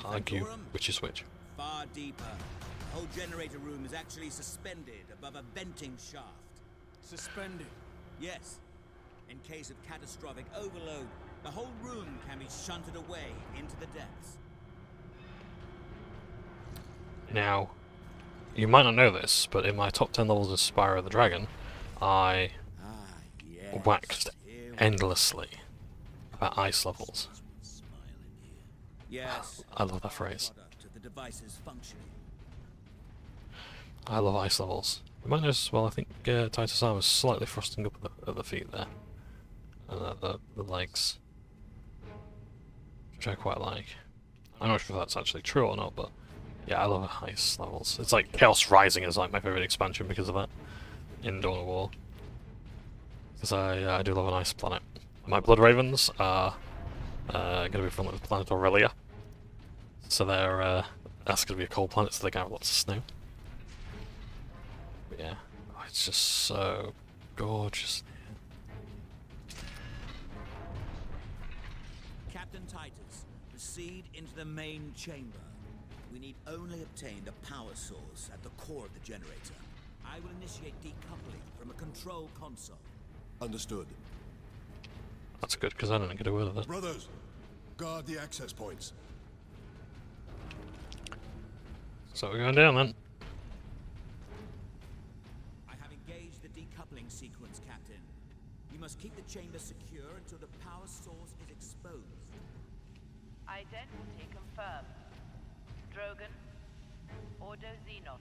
Speaker 1: argue which is which.
Speaker 4: Far deeper. The whole generator room is actually suspended above a venting shaft.
Speaker 3: Suspended.
Speaker 4: Yes. In case of catastrophic overload, the whole room can be shunted away into the depths.
Speaker 1: Now, you might not know this, but in my top 10 levels of Spyro the Dragon, I
Speaker 4: Yes.
Speaker 1: waxed endlessly about ice levels.
Speaker 4: Yes.
Speaker 1: I love that phrase.
Speaker 4: Product of the device's functioning.
Speaker 1: I love ice levels. You might notice as well, I think Titus arm is slightly frosting up at the feet there. And the legs. Which I quite like. I'm not sure if that's actually true or not, but yeah, I love ice levels. It's like Chaos Rising is like my favourite expansion because of that. In Dawn of War. Because I do love an ice planet. My Blood Ravens are going to be from the planet Aurelia. So that's going to be a cold planet, so they're going to have lots of snow. But yeah, it's just so gorgeous.
Speaker 4: Captain Titus, proceed into the main chamber. We need only obtain the power source at the core of the generator. I will initiate decoupling from a control console.
Speaker 2: Understood.
Speaker 1: That's good, because I don't get a word of that.
Speaker 2: Brothers, guard the access points.
Speaker 1: So we're going down then.
Speaker 4: I have engaged the decoupling sequence, Captain. You must keep the chamber secure until the power source is exposed.
Speaker 6: Identity confirmed. Drogon. Ordo Xenos.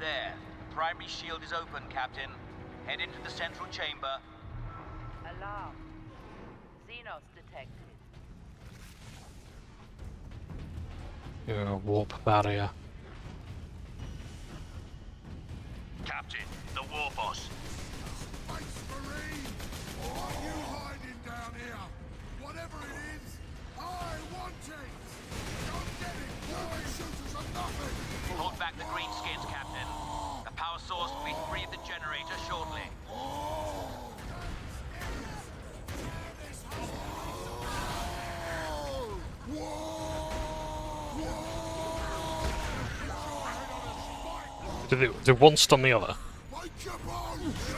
Speaker 5: There. Primary shield is open, Captain. Head into the central chamber.
Speaker 6: Alarm. Xenos detected.
Speaker 1: Your warp barrier.
Speaker 5: Captain, the war boss.
Speaker 2: Space Marine! What are you hiding down here? Whatever it is, I want it! Come get it! Glory shooters are nothing!
Speaker 5: Hold back the greenskins, Captain. The power source will be free of the generator shortly.
Speaker 1: Did one stun the other?
Speaker 2: Make your bones!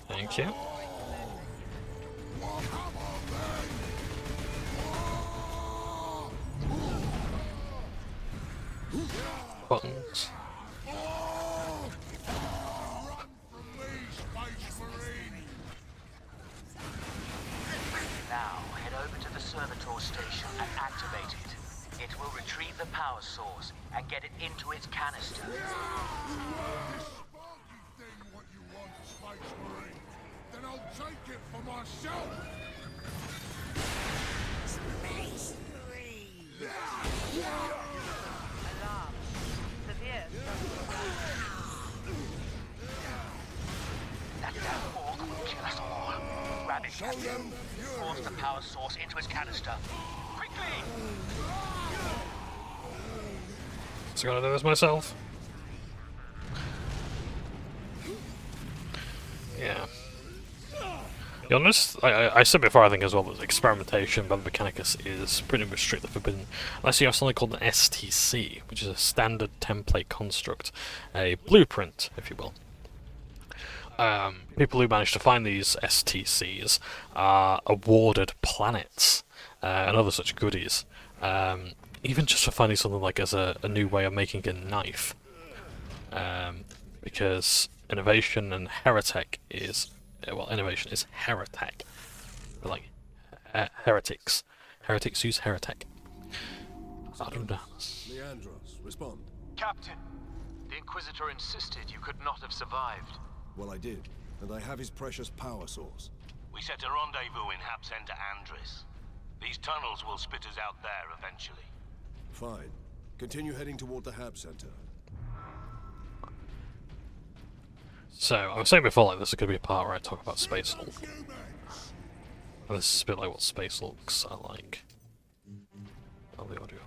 Speaker 1: Thank you. Buttons.
Speaker 5: Now, head over to the servitor station and activate it. It will retrieve the power source and get it into its canister.
Speaker 2: Sparky thing what you want, Space Marine. Then I'll take it for myself. Space Marine.
Speaker 6: Alarm. Severe.
Speaker 5: That damn orc will kill us all. Grab it, Captain. Force the power source into its canister. Quickly!
Speaker 1: So I gotta do this myself. Yeah. Be honest, I said before, I think as well, that experimentation by the Mechanicus is pretty much strictly forbidden, unless you have something called an STC, which is a standard template construct, a blueprint, if you will. People who manage to find these STCs are awarded planets and other such goodies. Even just for finding something like as a new way of making a knife. Because innovation and heretic is... well, innovation is heretic. Like, heretics. Heretics use heretic.
Speaker 8: Leandros, respond.
Speaker 9: Captain, the Inquisitor insisted you could not have survived.
Speaker 8: Well, I did, and I have his precious power source.
Speaker 10: We set a rendezvous in Hab Center Andres. These tunnels will spit us out there eventually.
Speaker 8: Fine. Continue heading toward the Hab Center.
Speaker 1: So, I was saying before, like, this is going to be a part where I talk about Space Hulk. And this is a bit like what Space Hulks are like. Oh, the audio.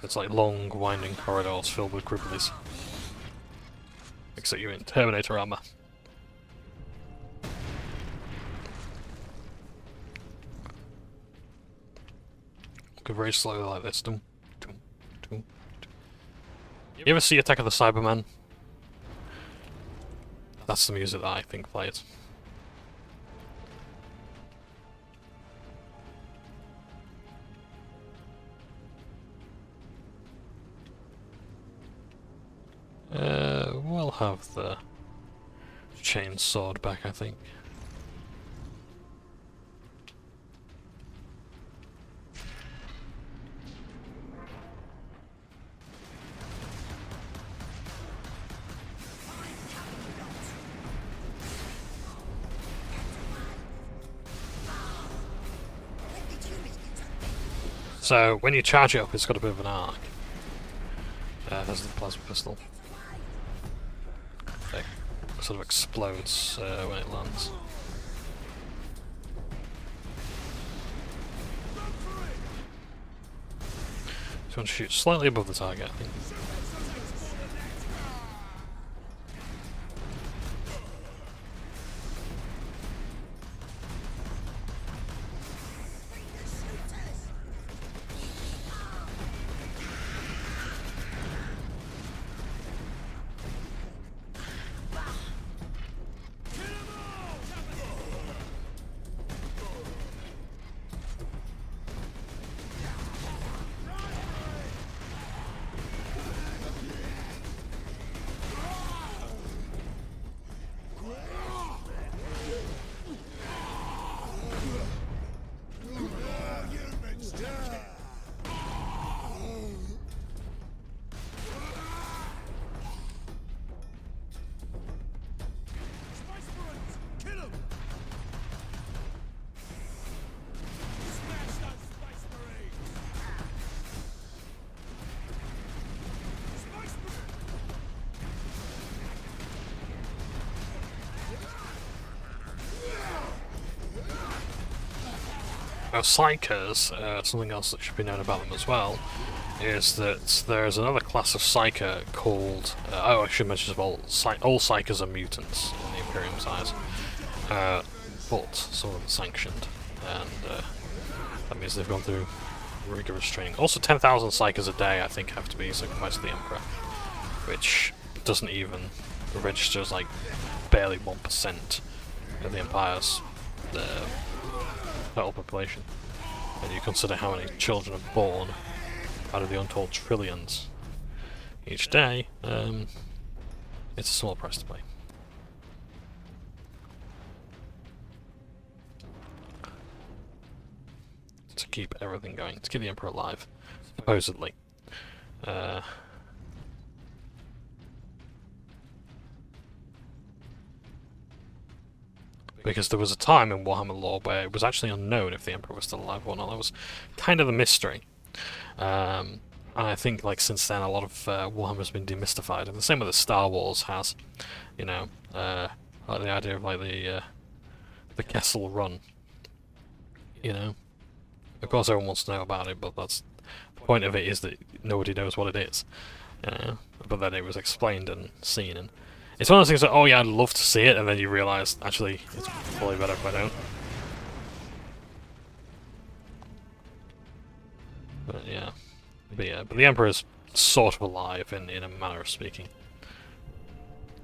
Speaker 1: It's like long, winding corridors filled with cripplies. Except you're in Terminator armor. Go very slowly like this. Dum, dum, dum, dum. You ever see Attack of the Cybermen? That's the music that I think plays. We'll have the chain sword back, I think. So, when you charge it up, it's got a bit of an arc. There's the plasma pistol. It sort of explodes when it lands. So you want to shoot slightly above the target, I think. psychers, something else that should be known about them as well, is that there's another class of psyker called... oh, I should mention as well, all psychers are mutants in the Imperium's eyes, but some of them are sanctioned, and that means they've gone through rigorous training. Also 10,000 psychers a day, I think, have to be sacrificed to the Emperor, which doesn't even register as like barely 1% of the Empire's total population. And you consider how many children are born out of the untold trillions each day, it's a small price to pay. To keep everything going, to keep the Emperor alive, supposedly. Because there was a time in Warhammer lore where it was actually unknown if the Emperor was still alive or not. That was kind of the mystery. And I think, like, since then, a lot of Warhammer's been demystified, and the same with the Star Wars has. You know, like the idea of like the Kessel Run. You know, of course everyone wants to know about it, but that's the point of it, is that nobody knows what it is. But then it was explained and seen, and it's one of those things that, oh yeah, I'd love to see it, and then you realise, actually, it's probably better if I don't. But the Emperor's sort of alive in a manner of speaking.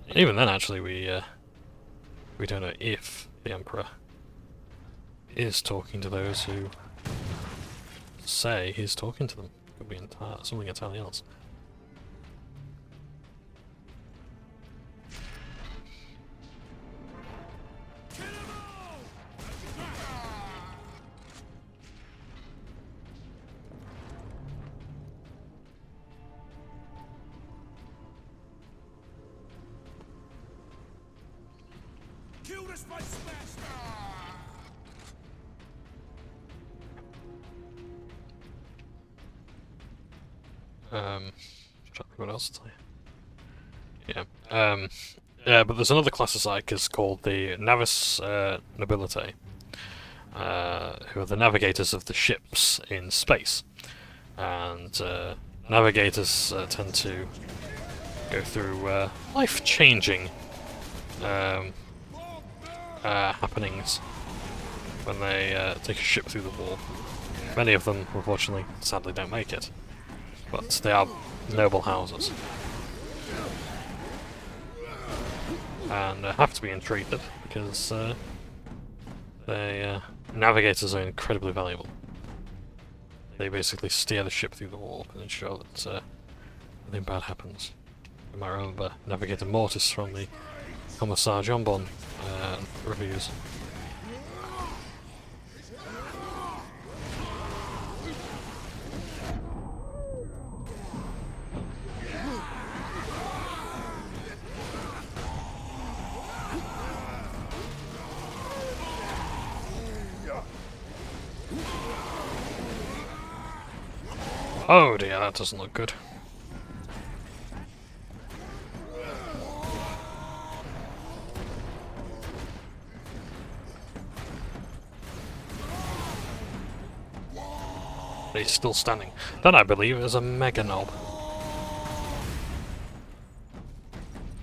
Speaker 1: And even then, actually, we don't know if the Emperor is talking to those who say he's talking to them. Could be something entirely else. Trying to think what else to tell you. Yeah, but there's another class of psychers called the Navis Nobility, who are the navigators of the ships in space. And navigators tend to go through life-changing happenings when they take a ship through the wall. Many of them, unfortunately, sadly don't make it. But they are noble houses. And have to be entreated, because navigators are incredibly valuable. They basically steer the ship through the wall and ensure that nothing bad happens. You might remember Navigator Mortis from the Commissar Johnbonne reviews. Oh dear, that doesn't look good. He's still standing. That, I believe, is a Mega Knob.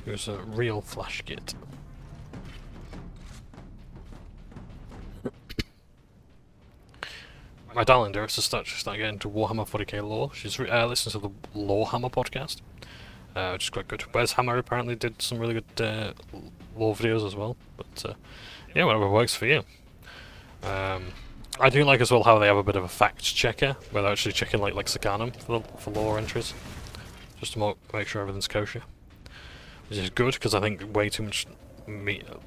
Speaker 1: It was a real flash git. My darling dearest is starting to get into Warhammer 40k lore. She's listens to the Lorehammer podcast, which is quite good. Wes Hammer apparently did some really good lore videos as well. But yeah, whatever works for you. I do like as well how they have a bit of a fact checker, where they're actually checking like Lexicanum for lore entries, just to make sure everything's kosher, which is good, because I think way too much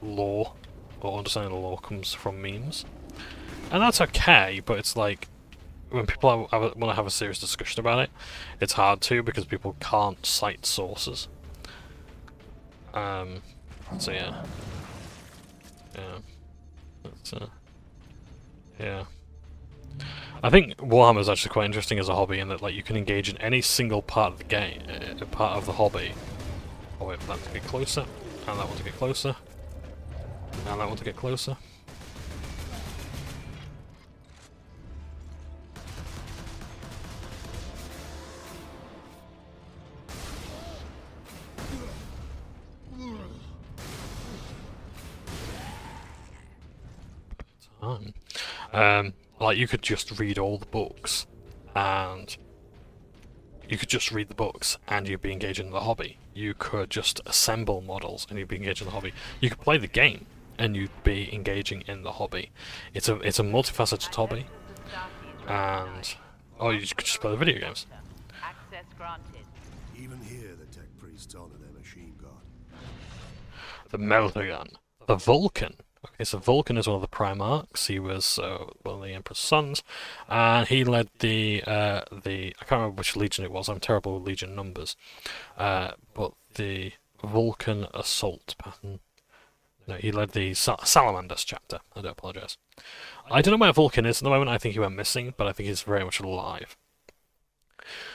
Speaker 1: lore or understanding the lore comes from memes. And that's okay, but it's like, when people want to have a serious discussion about it, it's hard to, because people can't cite sources. So yeah. Yeah. I think Warhammer is actually quite interesting as a hobby, in that like you can engage in any single part of the game, part of the hobby. I'll wait for that to get closer, and that one to get closer, and that one to get closer. time. Like, you could just read all the books, and you'd be engaging in the hobby. You could just assemble models, and you'd be engaging in the hobby. You could play the game, and you'd be engaging in the hobby. It's a multifaceted hobby, and or you could just play the video games.
Speaker 6: Access granted.
Speaker 8: Even here, the tech priests honor their machine god.
Speaker 1: The melter gun, the Vulcan. Okay, so Vulcan is one of the Primarchs. He was one of the Emperor's sons, and he led the I can't remember which legion it was. I'm terrible with legion numbers, but the Vulcan assault pattern. No, he led the Salamanders chapter. I do apologise. I don't know where Vulcan is at the moment. I think he went missing, but I think he's very much alive.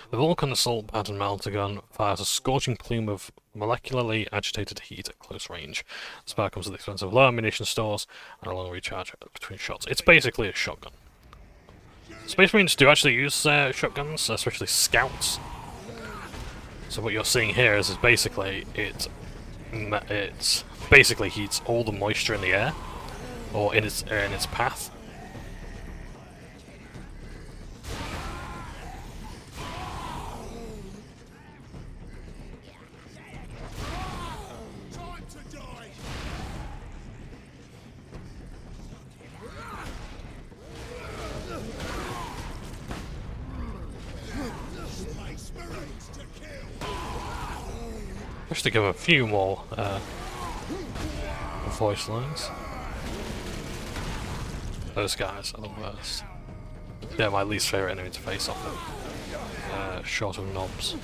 Speaker 1: The Vulcan assault pattern melter gun fires a scorching plume of molecularly agitated heat at close range. The spark comes with the expense of low ammunition stores and a long recharge between shots. It's basically a shotgun. Space Marines do actually use shotguns, especially scouts. So what you're seeing here is basically it basically heats all the moisture in the air, or in its path. Wish to give a few more voice lines. Those guys are the worst. They're my least favourite enemy to face off of. Short of knobs.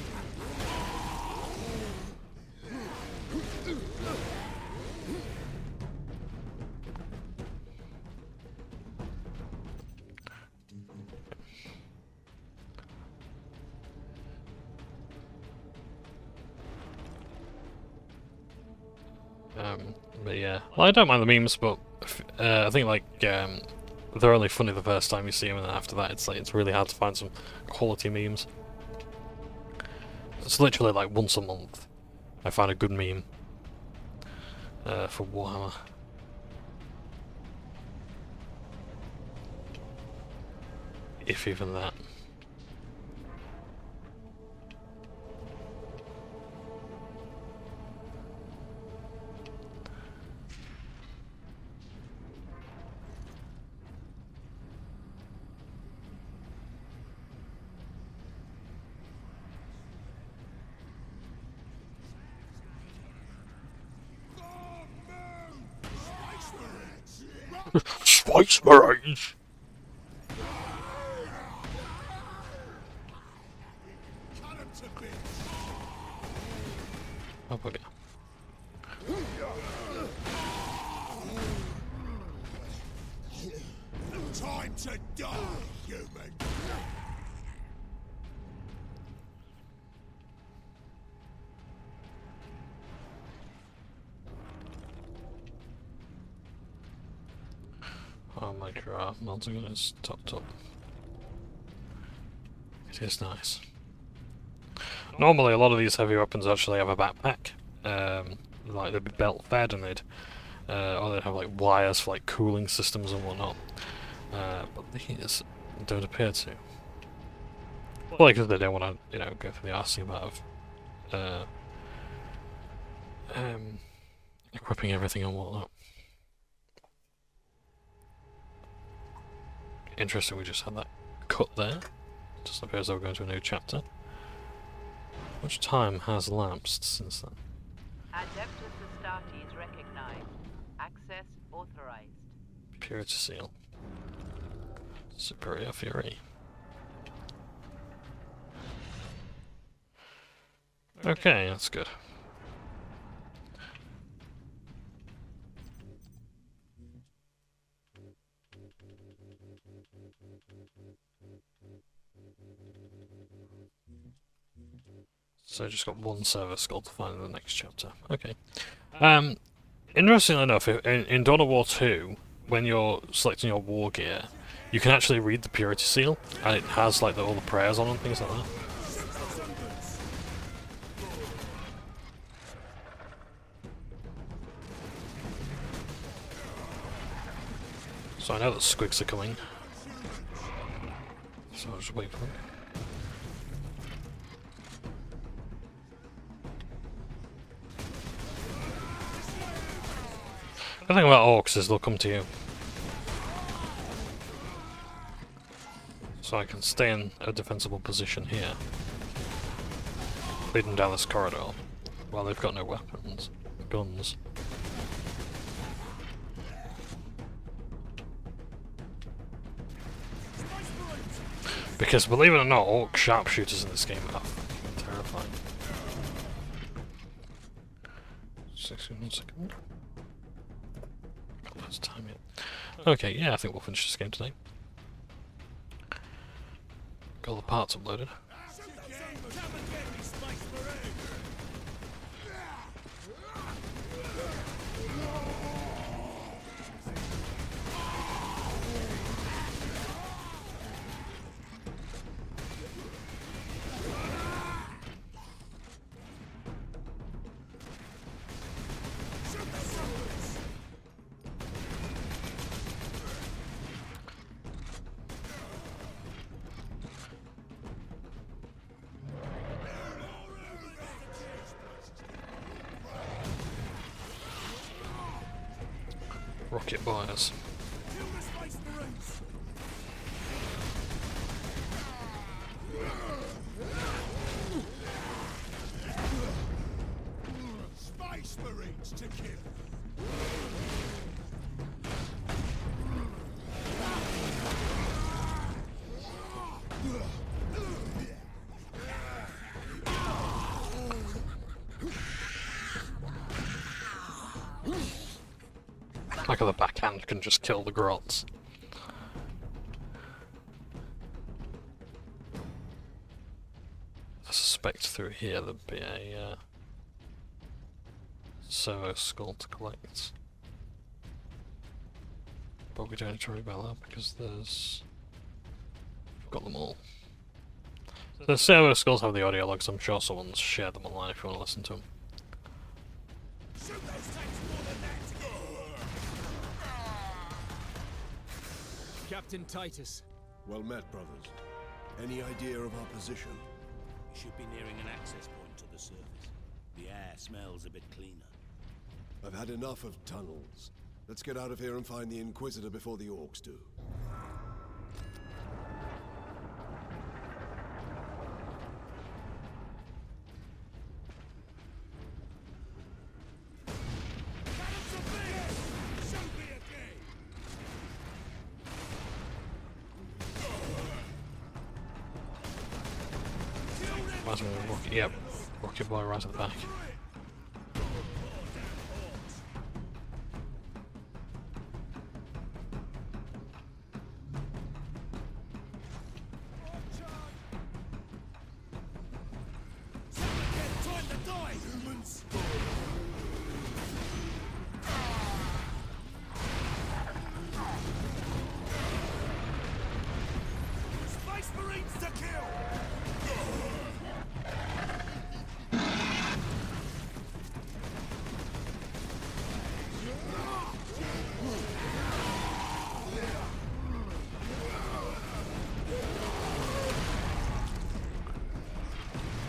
Speaker 1: But yeah, well, I don't mind the memes, but I think like they're only funny the first time you see them, and then after that, it's really hard to find some quality memes. It's literally like once a month I find a good meme for Warhammer. If even that. Space Marines! Oh, bugger.
Speaker 2: Time to die, human!
Speaker 1: Oh my god, melting is top. It is nice. Normally a lot of these heavy weapons actually have a backpack. Like they'd be belt fed, and or they'd have like wires for like cooling systems and whatnot. But these don't appear to. Well, because they don't want to, go for the arsey amount of equipping everything and whatnot. Interesting, we just had that cut there. Just appears that we're going to a new chapter. Much time has lapsed since then?
Speaker 6: Adeptus Astartes recognized. Access authorized.
Speaker 1: Purity Seal. Superior Fury. Okay, that's good. So I just got one server skull to find in the next chapter. Okay. Interestingly enough, in Dawn of War 2, when you're selecting your war gear, you can actually read the Purity Seal, and it has like all the prayers on and things like that. So I know that squigs are coming. So I'll just wait for them. The thing about orcs is they'll come to you. So I can stay in a defensible position here. Lead them down this corridor. While they've got no weapons. Guns. Because believe it or not, orc sharpshooters in this game are fucking terrifying. 61 seconds. Let's time it. Okay, yeah, I think we'll finish this game today. Got all the parts uploaded. Rocket boys.
Speaker 2: Space Marines to kill.
Speaker 1: Like the backhand can just kill the grots. I suspect through here there'd be a servo skull to collect. But we don't need to worry about that because there's... We've got them all. The servo skulls have the audio logs, I'm sure someone's shared them online if you want to listen to them.
Speaker 3: Captain Titus.
Speaker 8: Well met, brothers. Any idea of our position?
Speaker 10: We should be nearing an access point to the surface. The air smells a bit cleaner.
Speaker 8: I've had enough of tunnels. Let's get out of here and find the Inquisitor before the orcs do.
Speaker 1: Yep, rocket boy right at the back.
Speaker 2: Space Marines to kill.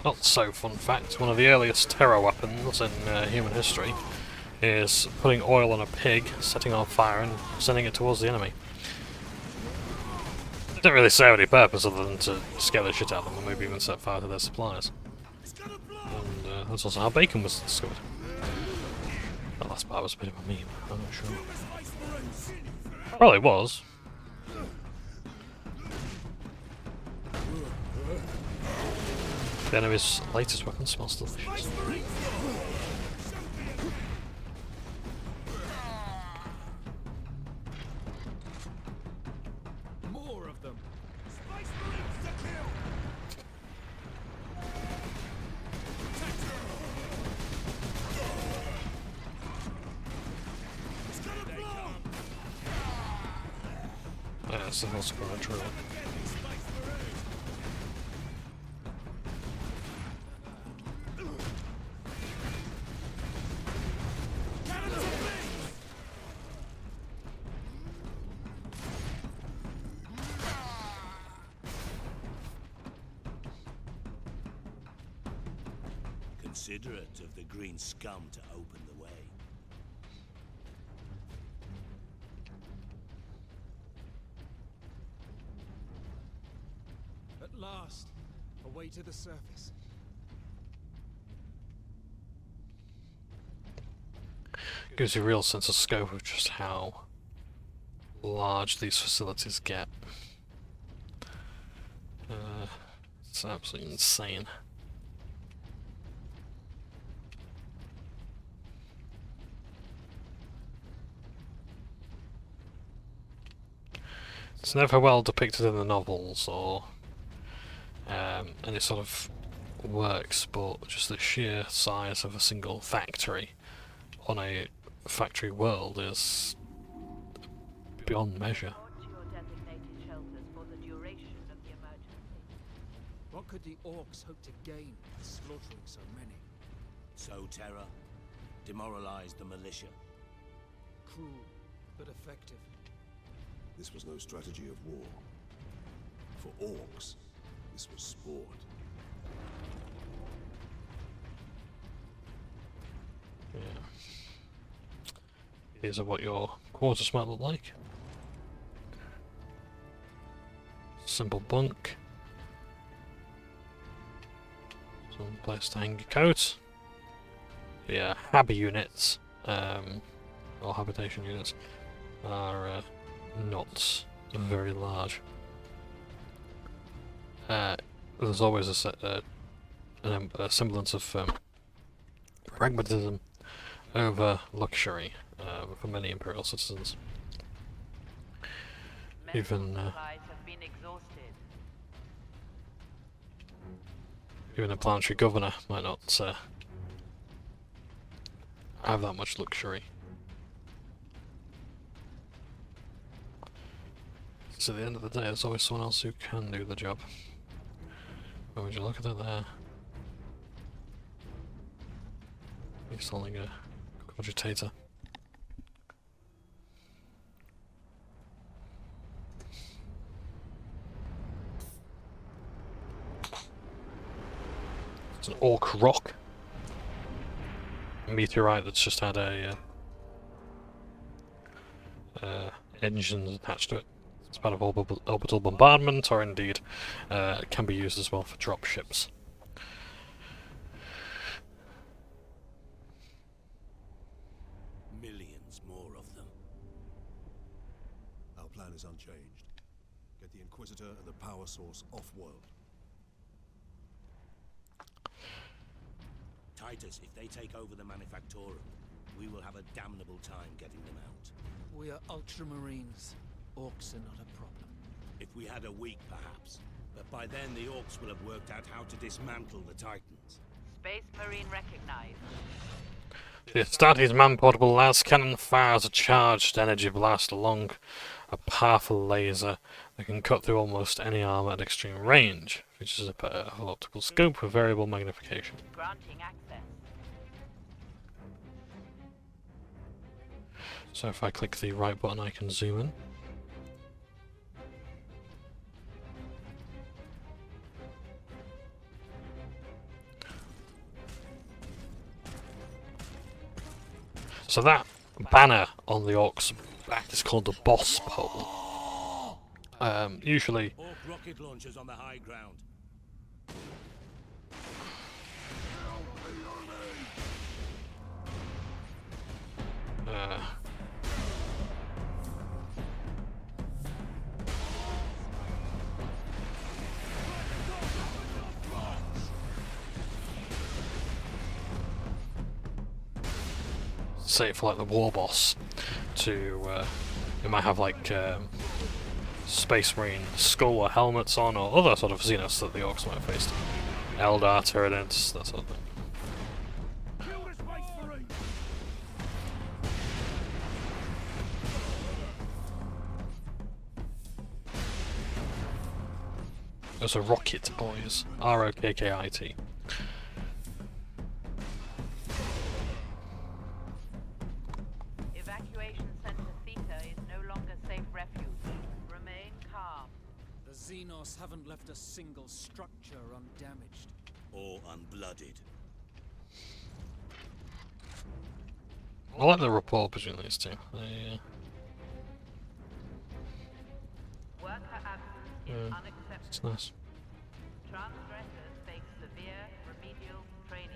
Speaker 1: Not so fun fact, one of the earliest terror weapons in human history is putting oil on a pig, setting on fire and sending it towards the enemy. It didn't really serve any purpose other than to scare the shit out of them and maybe even set fire to their supplies. And that's also how bacon was discovered. That last part was a bit of a meme, I'm not sure. Well, it was. The enemy's latest weapon smells delicious.
Speaker 3: More of them.
Speaker 2: Space Marines to kill. It's gonna blow.
Speaker 1: Yeah, it's the most true.
Speaker 10: considerate of the green scum to open the way.
Speaker 3: At last, a way to the surface.
Speaker 1: Gives you a real sense of scope of just how large these facilities get. It's absolutely insane. It's never well depicted in the novels or any sort of works, but just the sheer size of a single factory on a factory world is beyond measure.
Speaker 6: Report to your designated shelters for the duration of the emergency.
Speaker 3: What could the orcs hope to gain with slaughtering so many?
Speaker 10: Sow terror, demoralize the militia.
Speaker 3: Cruel, but effective.
Speaker 8: This was no strategy of war. For orcs, this was sport.
Speaker 1: Yeah. These are what your quarters might look like. Simple bunk. Some place to hang your coat. Yeah, habit units, or habitation units, are not very large. There's always a semblance of pragmatism over luxury for many Imperial citizens. Even
Speaker 6: Supplies have been exhausted.
Speaker 1: even a planetary governor might not have that much luxury. So at the end of the day, there's always someone else who can do the job. Where would you look at it there? He's selling a cogitator. It's an orc rock. A meteorite that's just had a engines attached to it. It's part of orbital bombardment, or indeed it can be used as well for drop ships.
Speaker 10: Millions more of them.
Speaker 8: Our plan is unchanged. Get the Inquisitor and the power source off-world.
Speaker 10: Titus, if they take over the Manufactorum, we will have a damnable time getting them out.
Speaker 3: We are ultramarines. Orcs are not a problem.
Speaker 10: If we had a week, perhaps. But by then, the orcs will have worked out how to dismantle the Titans.
Speaker 6: Space Marine recognized.
Speaker 1: The Astartes man-portable las cannon fires a charged energy blast along a powerful laser that can cut through almost any armor at extreme range, which is a powerful optical scope with variable magnification.
Speaker 6: Granting access.
Speaker 1: So if I click the right button, I can zoom in. So that banner on the orc's back is called the boss pole. Usually,
Speaker 10: Orc rocket launchers on the high ground.
Speaker 1: say for like the war boss to it might have like Space Marine skull or helmets on, or other sort of Xenos that the orcs might have faced. Eldar, Tyranids, that sort of thing. There's a rocket, boys. R-O-K-K-I-T.
Speaker 6: Evacuation Center Theta is no longer safe refuge. Remain calm.
Speaker 3: The Xenos haven't left a single structure undamaged.
Speaker 10: Or unblooded.
Speaker 1: I like the rapport between these two. They,
Speaker 6: Worker absence is
Speaker 1: it's
Speaker 6: unacceptable.
Speaker 1: nice.
Speaker 6: Transgressors face severe remedial training.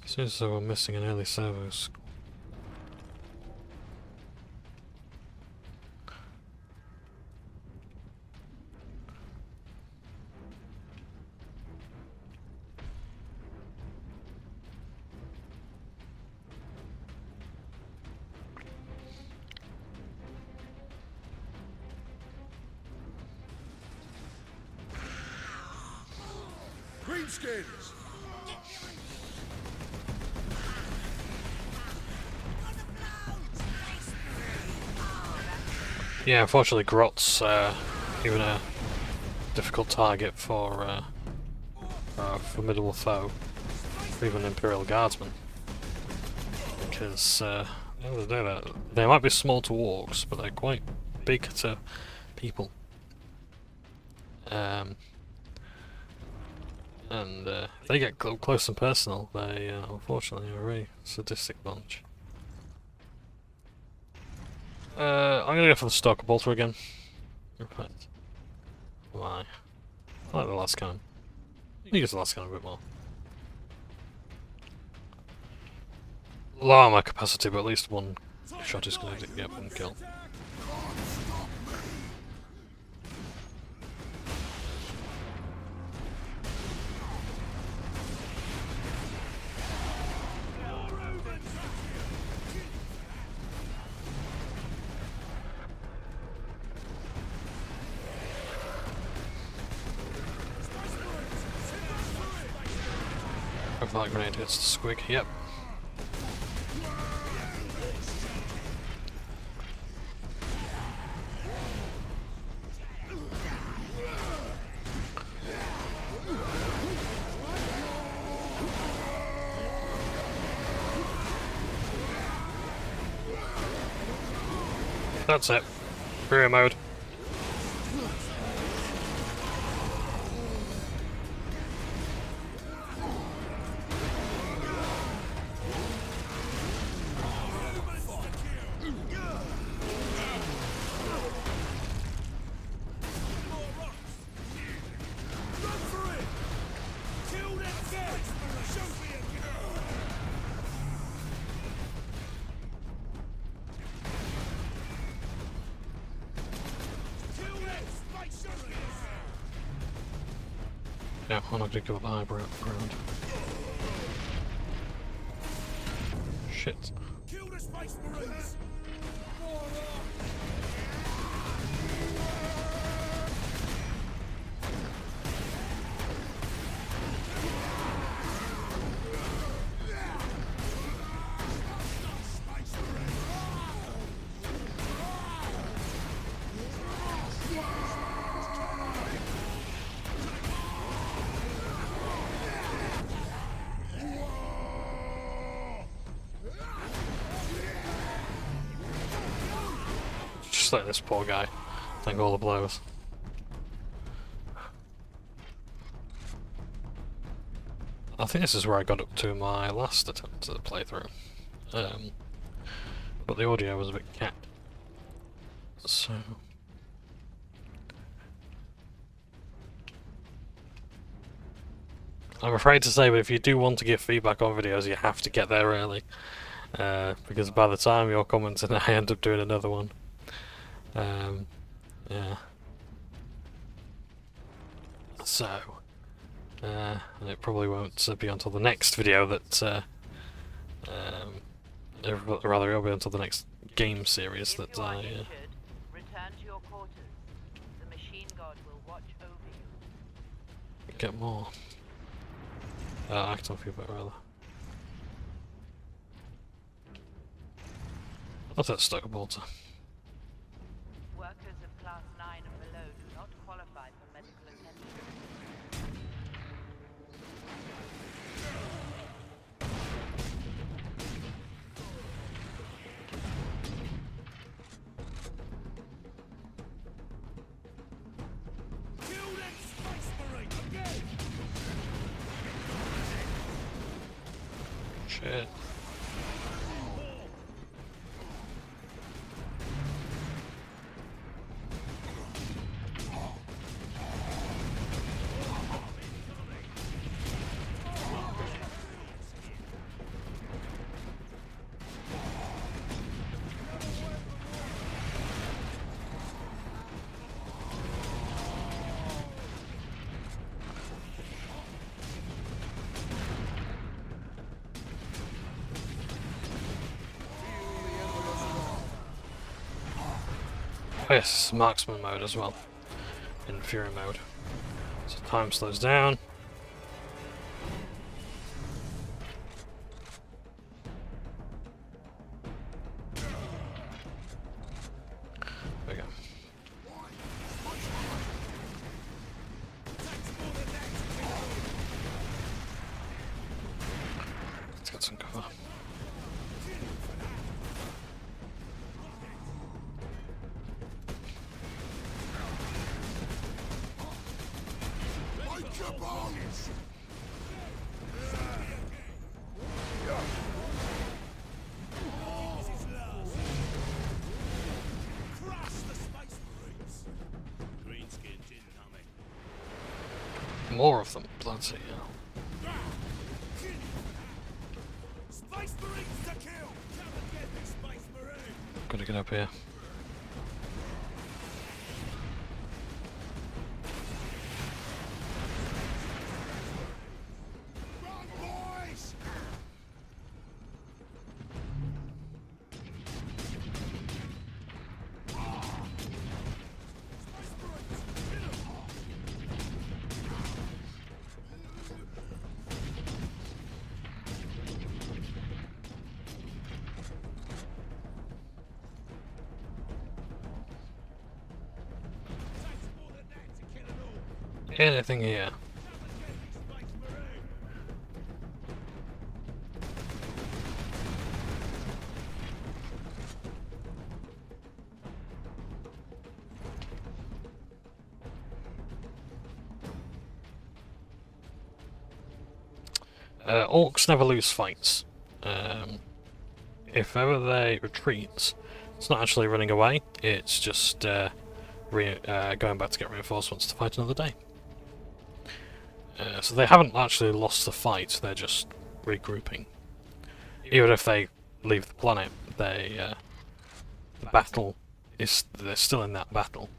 Speaker 1: Seems as though we're missing an early servos.
Speaker 2: Greenskins!
Speaker 1: Yeah, unfortunately Grot's even a difficult target for a formidable foe, or even Imperial Guardsmen. Because they might be small to orcs, but they're quite big to people. And if they get close and personal, they unfortunately are a very sadistic bunch. I'm gonna go for the Stalker Bolter again. In fact, why? I like the last cannon. I think it's the last cannon a bit more. Low armor capacity, but at least one shot is gonna get one kill. That grenade hits the squig, yep. That's it. Career mode. Yeah, I'm not gonna give up the high ground. Shit.
Speaker 2: Kill the Space Marines!
Speaker 1: Just let this poor guy take all the blows. I think this is where I got up to my last attempt at the playthrough. But the audio was a bit cat. So... I'm afraid to say, but if you do want to give feedback on videos, you have to get there early. Because by the time you're commenting, I end up doing another one. Yeah. So, it probably won't be until the next video that, rather it'll be until the next game series that I,
Speaker 6: Return to your quarters. The machine god will watch over you.
Speaker 1: get more. Act on feedback, rather. I'll take Stalker Bolter.
Speaker 6: Workers of class 9 and below do not
Speaker 1: shit. Oh yes, marksman mode as well, in Fury mode. So time slows down. There we go. Let's get some cover. More of them, bloody hell.
Speaker 2: Space Marines to kill! Come and get me, Space Marine!
Speaker 1: Gotta get up here.
Speaker 2: Run, boys!
Speaker 1: Anything here? Orcs never lose fights. If ever they retreat, it's not actually running away, it's just going back to get reinforcements to fight another day. So they haven't actually lost the fight, they're just regrouping. Even if they leave the planet, the battle is... they're still in that battle.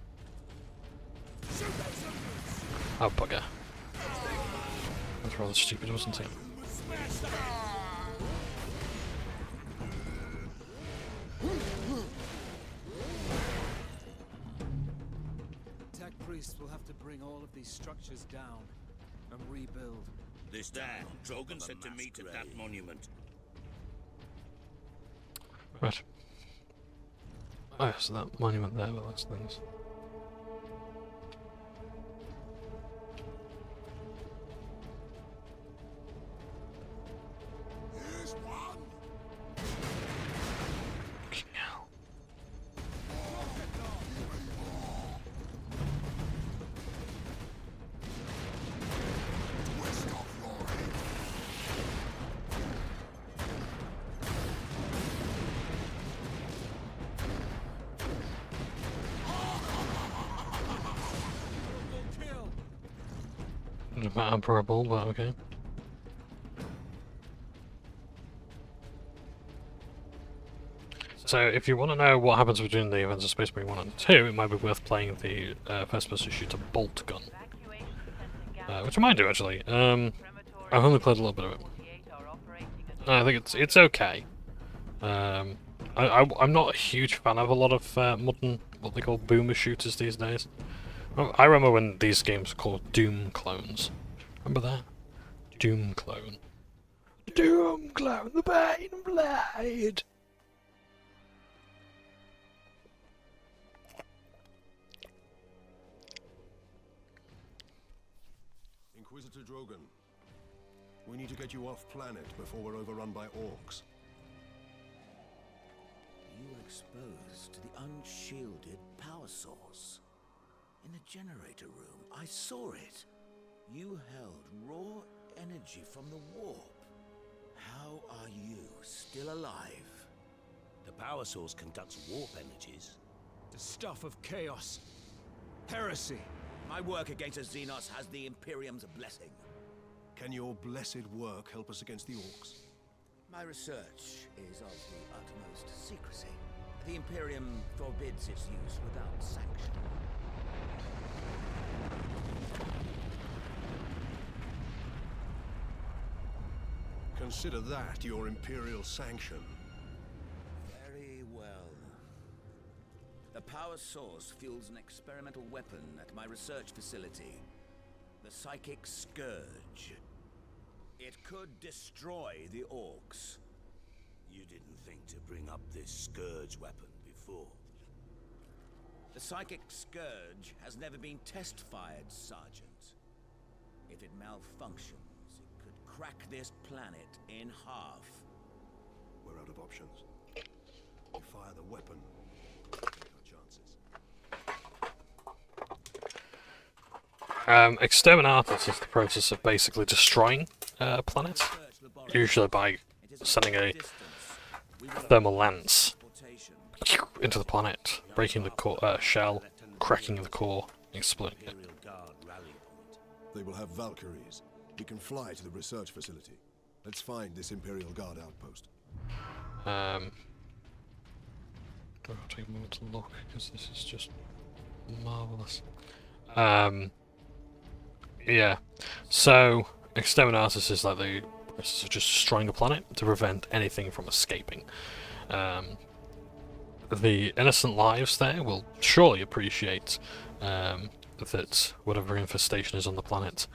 Speaker 1: Oh bugger. That's rather stupid, wasn't it?
Speaker 3: Tech priests will have to bring all of these structures down and rebuild.
Speaker 10: This time, Drogon said to meet at that monument.
Speaker 1: Right. Oh yeah, so that monument there with those things.
Speaker 2: Here's one!
Speaker 1: Fucking hell.
Speaker 2: Twist off your head!
Speaker 1: Not admirable, but okay. So, if you want to know what happens between the events of Space Marine 1 and 2, it might be worth playing the first-person shooter bolt gun. Which I might do, actually. I've only played a little bit of it. I think it's okay. I'm not a huge fan of a lot of modern, what they call boomer shooters these days. I remember when these games were called Doom clones. Remember that? Doom clone. Doom clone, the Bane Blade!
Speaker 8: Inquisitor Drogon, we need to get you off planet before we're overrun by orcs.
Speaker 4: You were exposed to the unshielded power source. In the generator room, I saw it. You held raw energy from the warp. How are still alive.
Speaker 10: The power source conducts warp energies.
Speaker 3: The stuff of chaos. Heresy.
Speaker 4: My work against the Xenos has the Imperium's blessing.
Speaker 8: Can your blessed work help us against the Orcs?
Speaker 4: My research is of the utmost secrecy. The Imperium forbids its use without sanction.
Speaker 8: Consider that your Imperial sanction.
Speaker 4: Very well. The power source fuels an experimental weapon at my research facility. The Psychic Scourge. It could destroy the Orcs.
Speaker 10: You didn't think to bring up this Scourge weapon before.
Speaker 4: The Psychic Scourge has never been test-fired, Sergeant. If it malfunctions, it could crack this planet in half.
Speaker 8: We're out of options. We fire the weapon. Take our chances.
Speaker 1: Exterminatus is the process of basically destroying a planet, usually by sending a thermal lance into the planet, breaking the core, shell, cracking the core, exploding it.
Speaker 8: They will have Valkyries. We can fly to the research facility. Let's find this Imperial Guard outpost.
Speaker 1: I'll take a moment to look, because this is just marvellous. Yeah, so Exterminatus is like the process of just destroying a planet to prevent anything from escaping. The innocent lives there will surely appreciate that whatever infestation is on the planet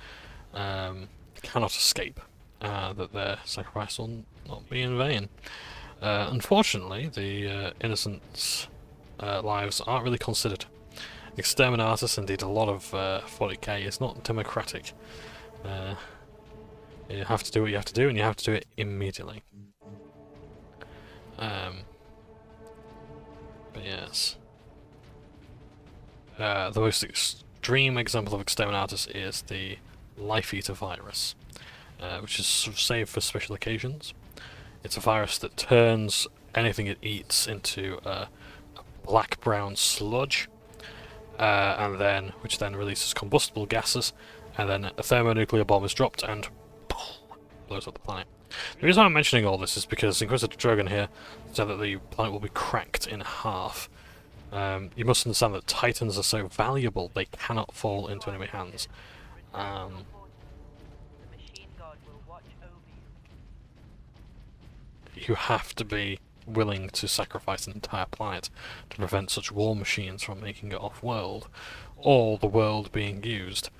Speaker 1: cannot escape, that their sacrifice will not be in vain. Unfortunately, the innocent lives aren't really considered. Exterminatus, indeed a lot of 40k, is not democratic. You have to do what you have to do, and you have to do it immediately. But yes. The most extreme example of Exterminatus is the Life Eater virus, which is sort of saved for special occasions. It's a virus that turns anything it eats into a black-brown sludge, which then releases combustible gases, and then a thermonuclear bomb is dropped and blows up the planet. The reason I'm mentioning all this is because Inquisitor Drogon here said that the planet will be cracked in half. You must understand that Titans are so valuable they cannot fall into enemy hands. You have to be willing to sacrifice an entire planet to prevent such war machines from making it off-world, or the world being used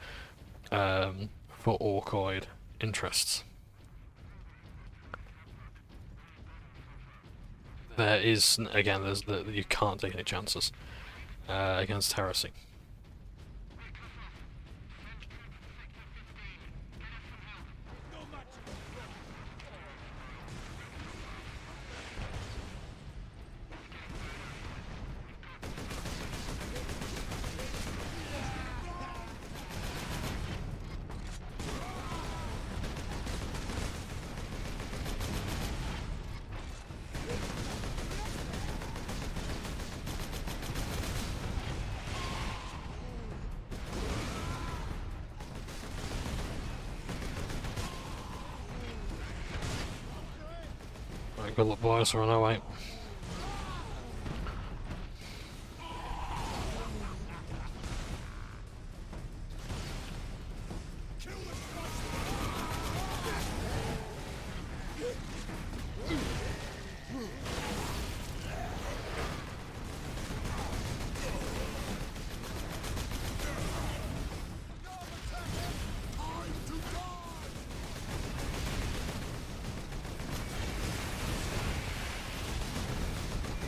Speaker 1: for Orcoid interests. There is, again, you can't take any chances against heresy. Good luck, boys, we're on our way.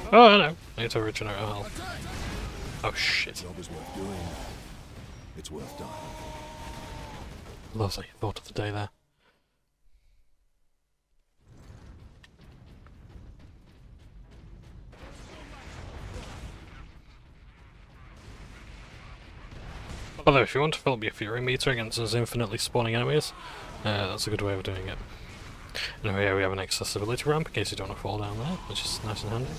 Speaker 1: Oh, I know. I need to regenerate our health. Oh shit.
Speaker 8: The job is worth doing. It's worth dying.
Speaker 1: Lovely thought of the day there. Although if you want to fill up your Fury meter against those infinitely spawning enemies, that's a good way of doing it. And here we have an accessibility ramp in case you don't want to fall down there, which is nice and handy.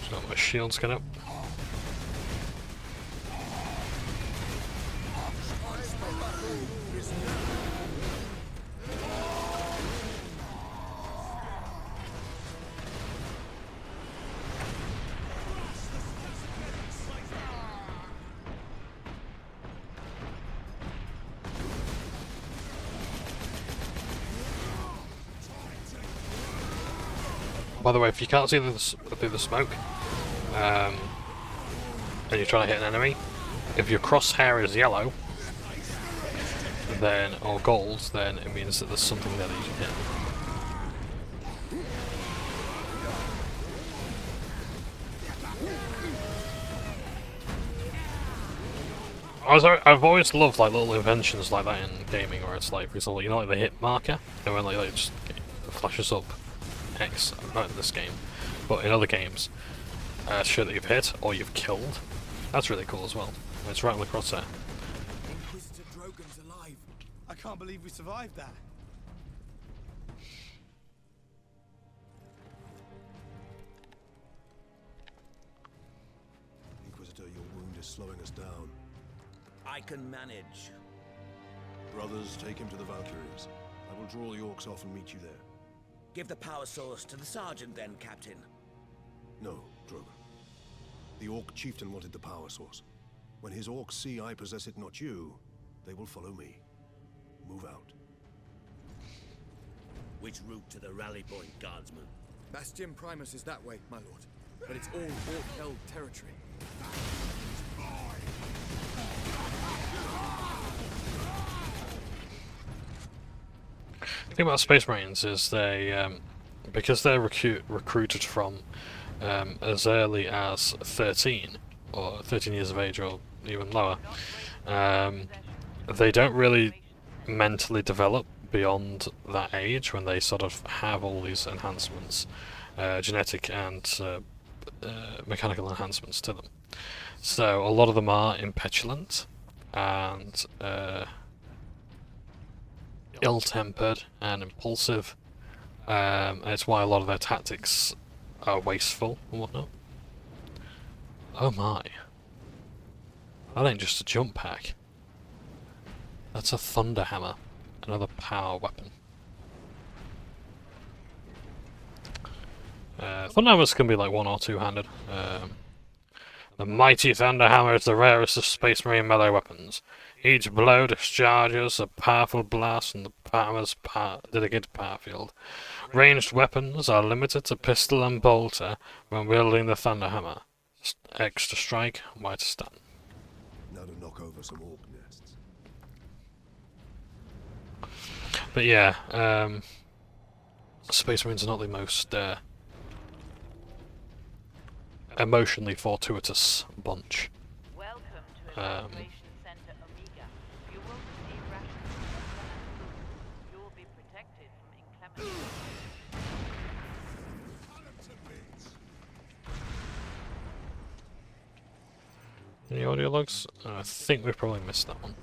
Speaker 1: Got my shields get up. By the way, if you can't see through the smoke, and you're trying to hit an enemy, if your crosshair is yellow, then or gold, then it means that there's something there that you can hit. I've always loved like little inventions like that in gaming, where it's like, for example, you know, like the hit marker, and when like just flashes up X, not in this game, but in other games, show that you've hit or you've killed. That's really cool as well. It's right on the crosshair.
Speaker 4: Inquisitor Drogon's alive. I can't believe we survived that.
Speaker 8: Inquisitor, your wound is slowing us down.
Speaker 4: I can manage.
Speaker 8: Brothers, take him to the Valkyries. I will draw the orcs off and meet you there.
Speaker 4: Give the power source to the sergeant then, Captain.
Speaker 8: No, Drogon. The orc chieftain wanted the power source. When his orcs see I possess it, not you, they will follow me. Move out.
Speaker 4: Which route to the rally point, Guardsman?
Speaker 11: Bastion Primus is that way, my lord. But it's all orc-held territory.
Speaker 1: The thing about Space Marines is they, because they're recruited from as early as 13, or 13 years of age or even lower, they don't really mentally develop beyond that age when they sort of have all these enhancements, genetic and mechanical enhancements to them. So a lot of them are impetulant and ill-tempered and impulsive, and it's why a lot of their tactics are wasteful and whatnot. Oh my. That ain't just a jump pack. That's a thunder hammer. Another power weapon. Thunder hammers can be like one or two-handed. The mighty thunder hammer is the rarest of Space Marine melee weapons. Each blow discharges a powerful blast from the hammer's dedicated power field. Ranged weapons are limited to pistol and bolter when wielding the thunder hammer. X to strike, Y to stun.
Speaker 8: Now to knock over some orc nests.
Speaker 1: But yeah, Space Marines are not the most emotionally fortuitous bunch.
Speaker 6: Welcome to Evacuation Center Omega. You will receive rations from food. You will be protected from inclement.
Speaker 1: Any audio logs? I think we've probably missed that one.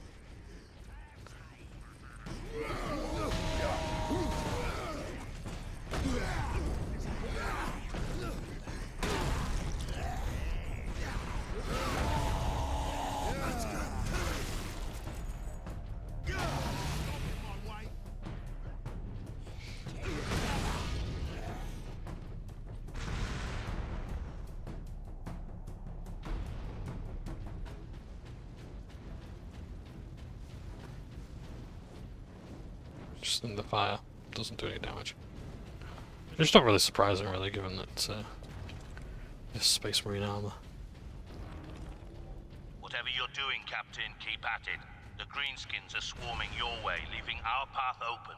Speaker 1: Just in the fire. Doesn't do any damage. It's not really surprising, really, given that this Space Marine armor.
Speaker 10: Whatever you're doing, Captain, keep at it. The Greenskins are swarming your way, leaving our path open.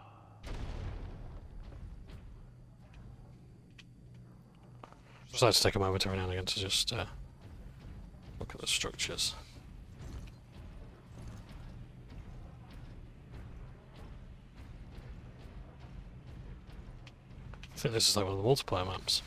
Speaker 1: Just like to take a moment every now and again to just look at the structures. I think this is like one of the multiplayer maps.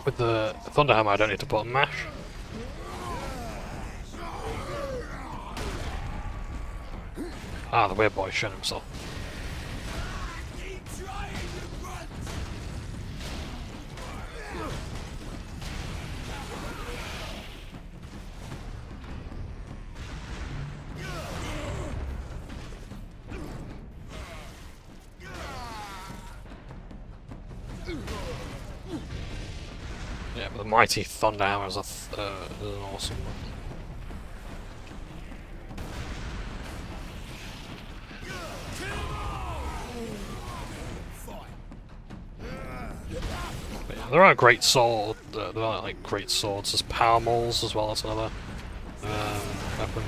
Speaker 1: With the Thunderhammer, I don't need to put a mash. Ah, the weird boy's shown himself. Yeah, but the mighty Thunderhammer is an awesome one. But yeah, there are great sword. There are like great swords. There's power mauls as well. That's another weapon.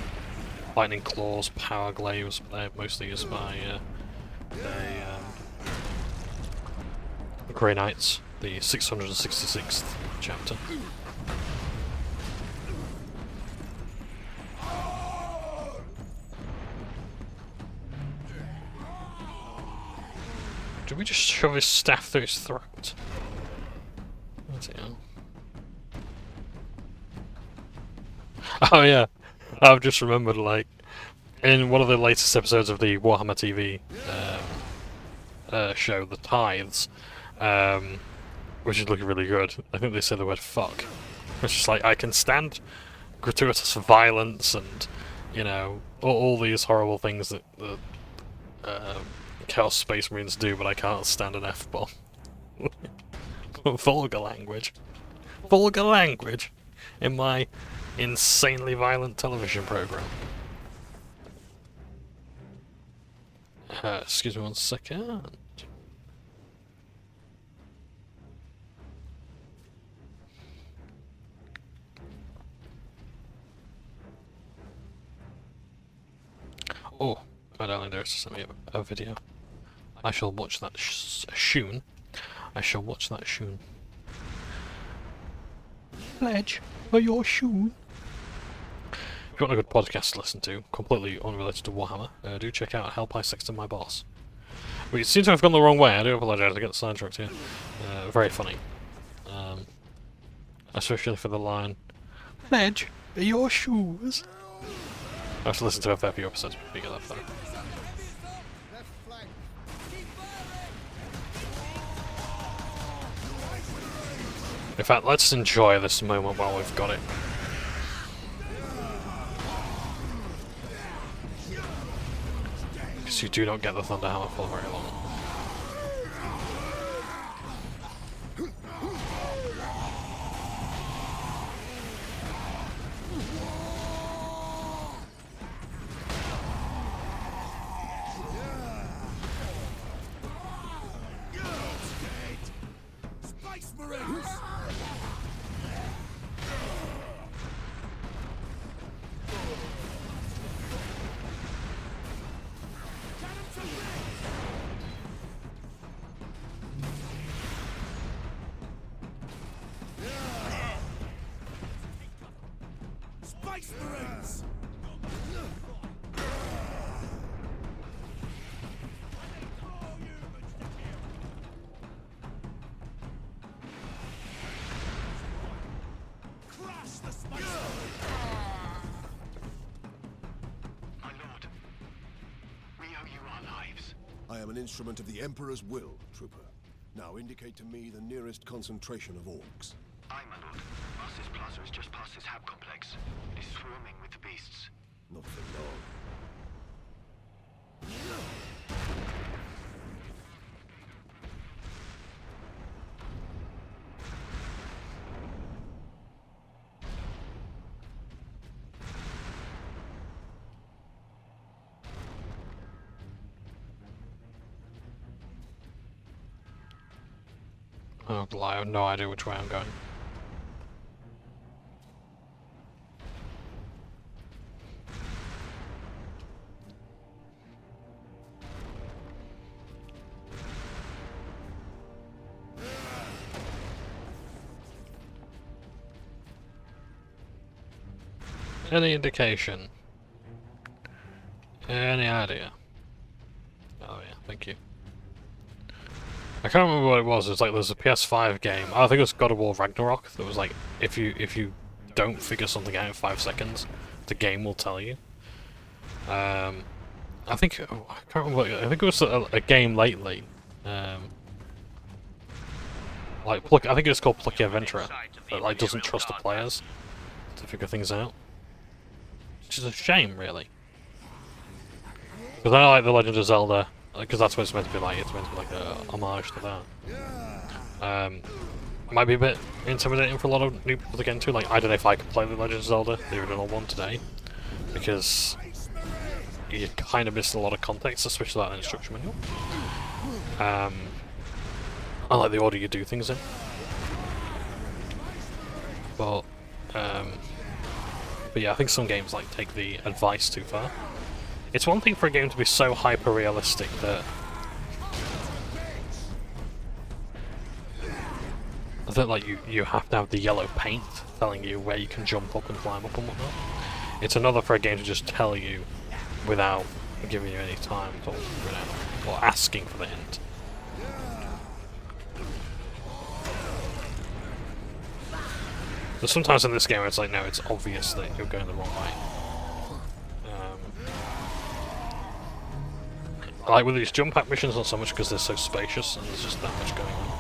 Speaker 1: Lightning claws, power glaives. They're mostly used by the Grey Knights, the 666th chapter. Did we just shove his staff through his throat? Oh yeah, I've just remembered, like, in one of the latest episodes of the Warhammer TV show, The Tithes, which is looking really good, I think they say the word fuck. It's just like, I can stand gratuitous violence and, you know, all these horrible things that Chaos Space Marines do, but I can't stand an F-bomb. Vulgar language. Vulgar language in my insanely violent television program. Excuse me 1 second. Oh, my darling dearest sent me a video. I shall watch that soon. I shall watch that soon. Pledge for your shoe. If you want a good podcast to listen to, completely unrelated to Warhammer, do check out Help I Sexton My Boss. We seem to have gone the wrong way, I do apologise, I get sidetracked here. Very funny. Especially for the line, Pledge for your shoes. I have to listen to a fair few episodes to get that far. In fact, let's enjoy this moment while we've got it. Because you do not get the Thunderhammer for very long.
Speaker 8: I am an instrument of the Emperor's will, Trooper. Now indicate to me the nearest concentration of orcs.
Speaker 5: Aye, my lord. Master's Plaza is just past this hab complex. It is swarming with the beasts.
Speaker 8: Not for long.
Speaker 1: Oh, I have no idea which way I'm going. Any indication? Any idea? Oh yeah, thank you. I can't remember what it was. It's like there's a PS5 game. I think it was God of War Ragnarok. That was like if you don't figure something out in 5 seconds, the game will tell you. I think I can't remember. I think it was a game lately. Like I think it's called Plucky Adventurer that like doesn't trust the players to figure things out, which is a shame, really. Because I like The Legend of Zelda, because that's what it's meant to be like. It's meant to be like a homage to that. Might be a bit intimidating for a lot of new people to get into. Like, I don't know if I could play The Legend of Zelda, the original one, today, because you kind of miss a lot of context, especially that instruction manual. I like the order you do things in, but yeah, I think some games like take the advice too far. It's one thing for a game to be so hyper-realistic that like you have to have the yellow paint telling you where you can jump up and climb up and whatnot. It's another for a game to just tell you without giving you any time to figure it out, or asking for the hint. So sometimes in this game it's like, no, it's obvious that you're going the wrong way. I like with these jump pack missions, not so much because they're so spacious and there's just that much going on.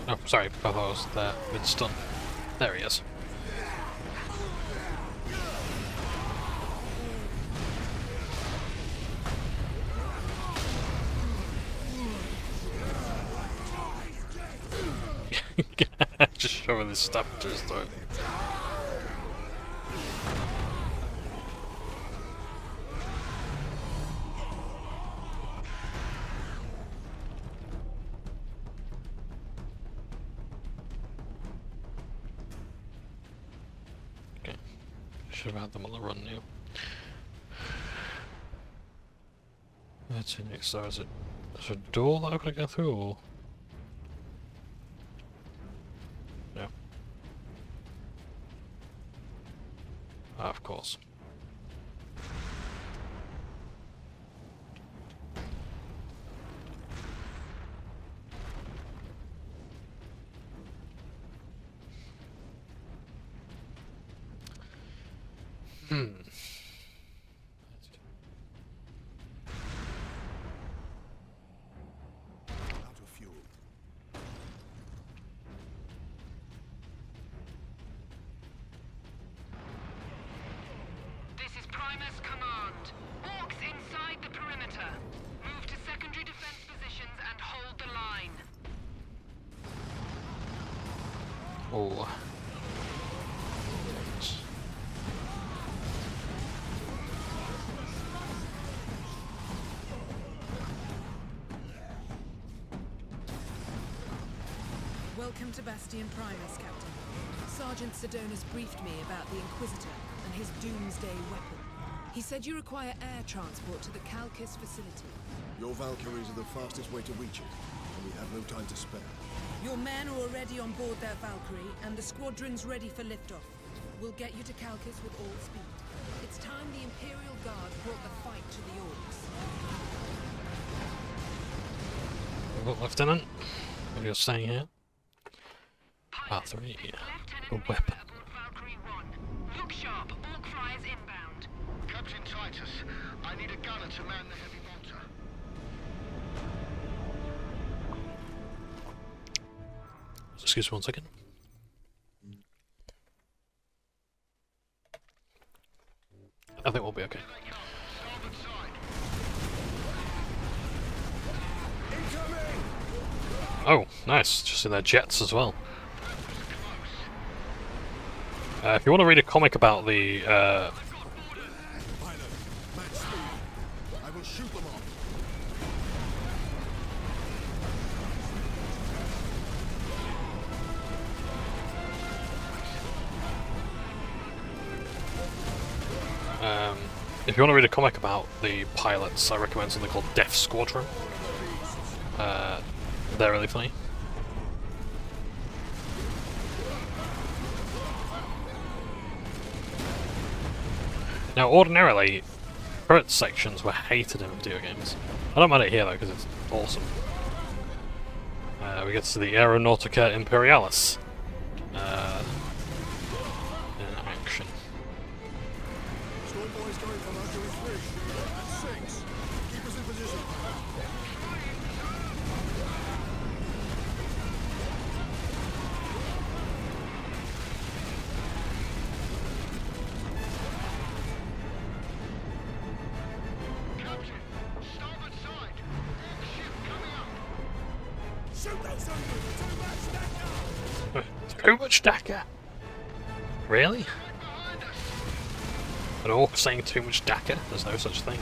Speaker 1: Oh, sorry, I thought I was there with stun. There he is. Just shoving this stuff to his throat. Okay. Should have had them on the run now. That's in next. So is it? Is there a door that I'm gonna go through, or? No. Ah, of course.
Speaker 8: Out of fuel.
Speaker 12: This is Primus Command. Orcs inside the perimeter. Move to secondary defense positions and hold the line.
Speaker 1: Oh.
Speaker 13: Welcome to Bastion Primus, Captain. Sergeant Sedona's briefed me about the Inquisitor and his doomsday weapon. He said you require air transport to the Calcus facility.
Speaker 8: Your Valkyries are the fastest way to reach it, and we have no time to spare.
Speaker 13: Your men are already on board their Valkyrie, and the squadron's ready for liftoff. We'll get you to Calcus with all speed. It's time the Imperial Guard brought the fight to the Orcs.
Speaker 1: Lieutenant, are you staying here? R3. A weapon.
Speaker 12: Valkyrie 1. Look sharp. Orc flyers inbound.
Speaker 5: Captain Titus, I need a gunner to man the heavy mortar.
Speaker 1: Excuse me 1 second. I think we'll be okay. Oh, nice. Just in their jets as well. If you want to read a comic about the
Speaker 8: Pilot, match speed. I will shoot them off.
Speaker 1: if you want to read a comic about the pilots, I recommend something called Death Squadron. They're really funny. Now, ordinarily, turret sections were hated in video games. I don't mind it here though, because it's awesome. We get to the Aeronautica Imperialis in action.
Speaker 8: Storm boys going for Valkyrie 3 and 6. Keep us in position.
Speaker 1: Too much Dakka! Really? An orc saying too much Dakka? There's no such thing.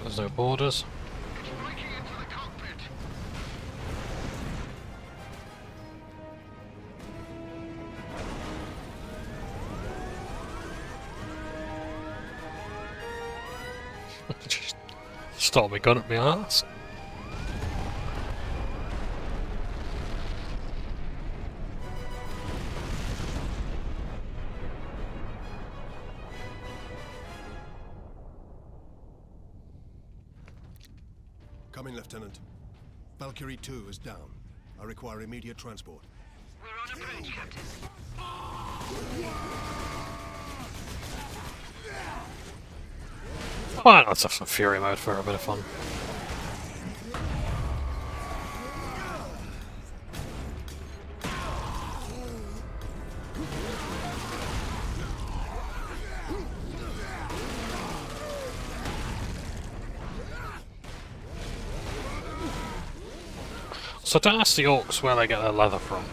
Speaker 1: There's no borders. Just stole my gun at my arse.
Speaker 8: Come in, Lieutenant. Valkyrie 2 is down. I require immediate transport.
Speaker 12: We're on approach, Captain.
Speaker 1: Why not? Let's have some Fury mode for a bit of fun. So don't ask the orcs where they get their leather from.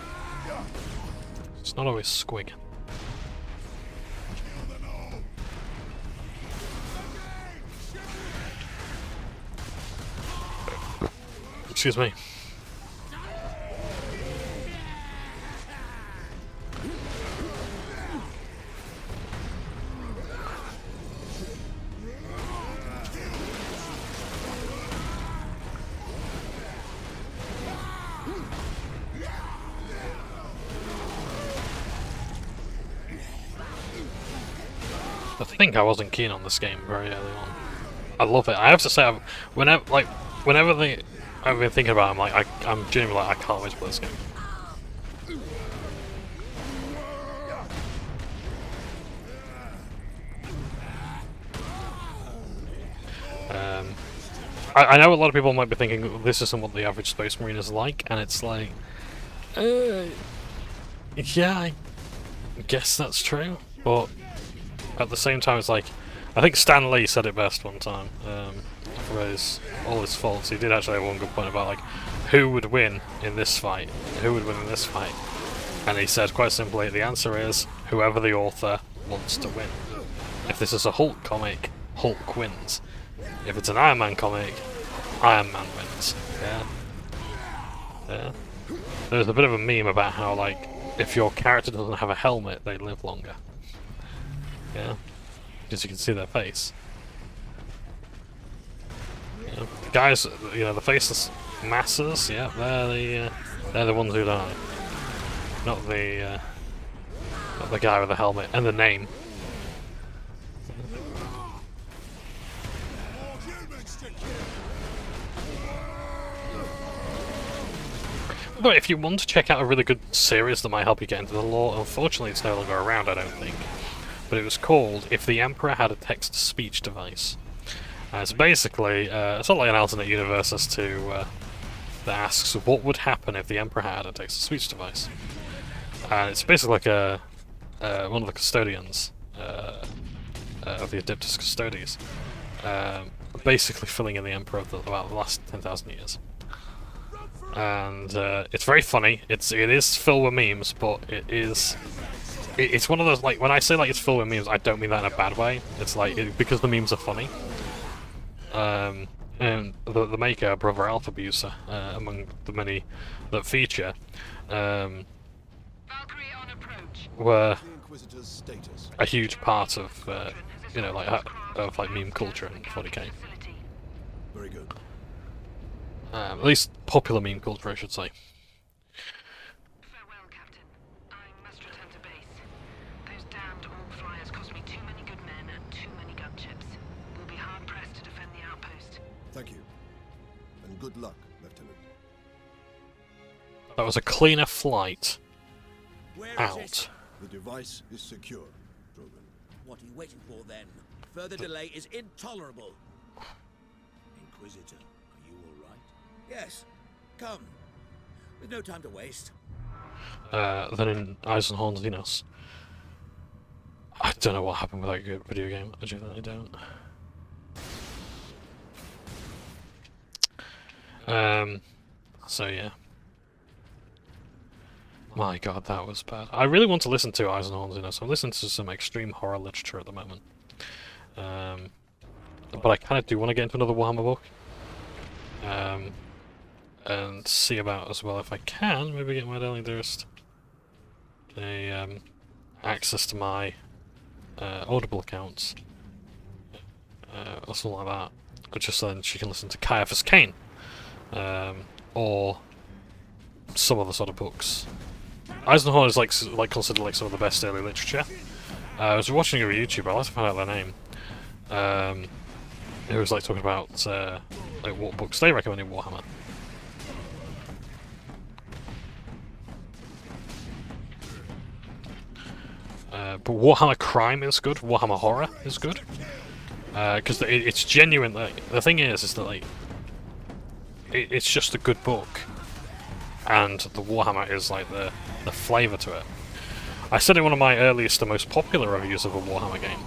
Speaker 1: It's not always squig. Excuse me. I think I wasn't keen on this game very early on. I love it. I have to say, whenever I've been thinking about it, I'm genuinely like, I can't wait to play this game. I know a lot of people might be thinking this isn't what the average Space Marine is like, and it's like, yeah, I guess that's true, but at the same time, it's like, I think Stan Lee said it best one time, for all his faults. He did actually have one good point about, like, who would win in this fight? Who would win in this fight? And he said, quite simply, the answer is, whoever the author wants to win. If this is a Hulk comic, Hulk wins. If it's an Iron Man comic, Iron Man wins. Yeah. Yeah. There's a bit of a meme about how, like, if your character doesn't have a helmet, they live longer. Yeah. Because you can see their face. Yeah. The guys, you know, the faceless masses, yeah, they're the ones who die. Not the guy with the helmet and the name. But if you want to check out a really good series that might help you get into the lore, unfortunately it's no longer around, I don't think. But it was called If the Emperor Had a Text-to-Speech Device. It's basically, it's not like an alternate universe as to, that asks what would happen if the Emperor had a text-to-speech device. And it's basically like one of the custodians of the Adeptus Custodes, basically filling in the Emperor of about the last 10,000 years. And it's very funny. It is filled with memes, but it's one of those, like, when I say like it's filled with memes, I don't mean that in a bad way. It's like because the memes are funny. And the maker, Brother Alpha Abuser, among the many that feature, were a huge part of you know, like meme culture in 40k.
Speaker 8: Very good.
Speaker 1: At least popular meme culture, I should say.
Speaker 12: Farewell, Captain. I must return to base. Those damned Orc flyers cost me too many good men and too many gunships. We'll be hard-pressed to defend the outpost.
Speaker 8: Thank you. And good luck, Lieutenant.
Speaker 1: That was a cleaner flight.
Speaker 4: Where
Speaker 1: out.
Speaker 4: Is it?
Speaker 8: The device is secure, Drogon.
Speaker 4: What are you waiting for then? Further delay is intolerable.
Speaker 5: Inquisitor, are you all right?
Speaker 4: Yes. Come. There's no time to waste.
Speaker 1: Then in Eisenhorn Xenos. I don't know what happened with that video game. I genuinely don't. So yeah. My god, that was bad. I really want to listen to Eisenhorn Xenos. I'm listening to some extreme horror literature at the moment. But I kind of do want to get into another Warhammer book. And see about as well, if I can, maybe get my darling dearest access to my Audible accounts. Or something like that. But just then she can listen to Caiaphas Cain. Or some other sort of books. Eisenhorn is like considered like some of the best early literature. I was watching a YouTuber, I'll have to find out their name. It was like talking about like what books they recommend in Warhammer. But Warhammer Crime is good. Warhammer Horror is good. Because it's genuine. Like, the thing is that like it's just a good book, and the Warhammer is like the flavour to it. I said in one of my earliest and most popular reviews of a Warhammer game,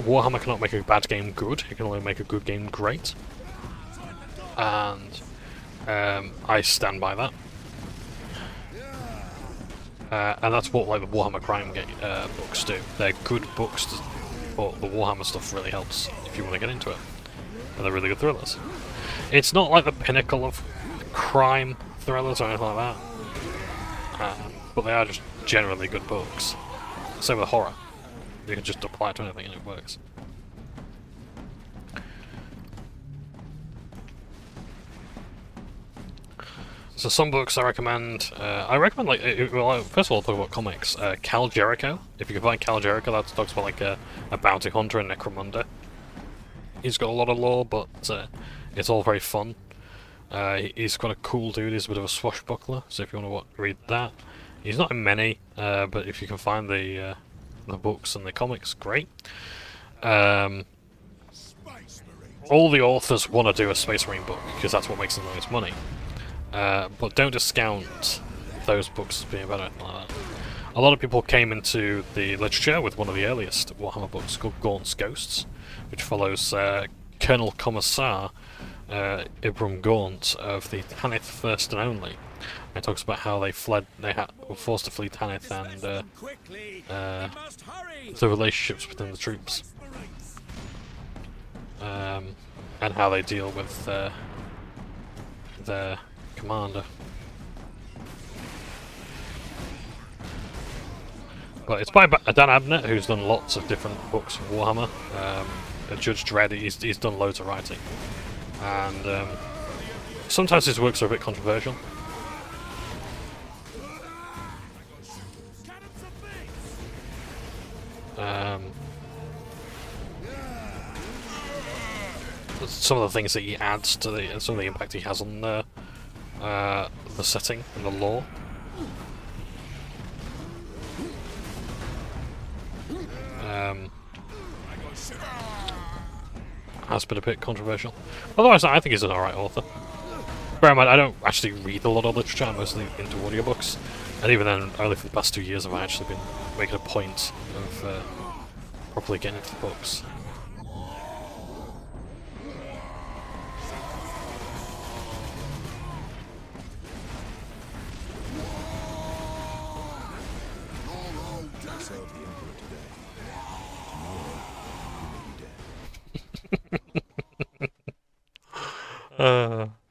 Speaker 1: Warhammer cannot make a bad game good, it can only make a good game great. And I stand by that. And that's what like the Warhammer Crime books do. They're good books, but the Warhammer stuff really helps if you want to get into it. And they're really good thrillers. It's not like the pinnacle of crime thrillers or anything like that. But they are just generally good books. Same with horror. You can just apply it to anything and it works. So some books I recommend. I recommend well, first of all, I'll talk about comics. Cal Jericho. If you can find Cal Jericho, that talks about like a bounty hunter and Necromunda. He's got a lot of lore, but it's all very fun. He's quite a cool dude. He's a bit of a swashbuckler. So if you want to read that, he's not in many, but if you can find the books and the comics, great. All the authors want to do a Space Marine book because that's what makes them the most money. But don't discount those books as being better. A lot of people came into the literature with one of the earliest Warhammer books called Gaunt's Ghosts, which follows Colonel Commissar Ibram Gaunt of the Tanith First and Only. It talks about how they were forced to flee Tanith and the relationships within the troops. And how they deal with their commander. But it's by Dan Abnett, who's done lots of different books of Warhammer. Judge Dredd, he's done loads of writing. And sometimes his works are a bit controversial. Some of the things that he adds to some of the impact he has on the setting and the lore. Has been a bit controversial. Otherwise, I think he's an alright author. Bear in mind, I don't actually read a lot of literature. I'm mostly into audiobooks, and even then, only for the past 2 years have I actually been making a point of properly getting into the books.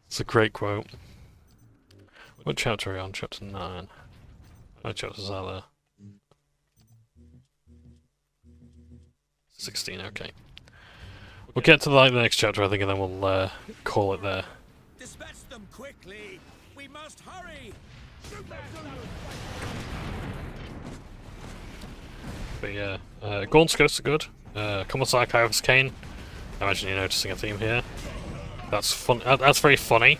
Speaker 1: It's a great quote. What chapter are we on? Chapter 9. What chapters are there? 16, okay. We'll get to the next chapter, I think, and then we'll call it there.
Speaker 4: Dispatch them quickly! We must hurry!
Speaker 1: But yeah, Gaunt's Ghosts are good. Commissar Kairos Kane. I imagine you're noticing a theme here. That's fun. That's very funny.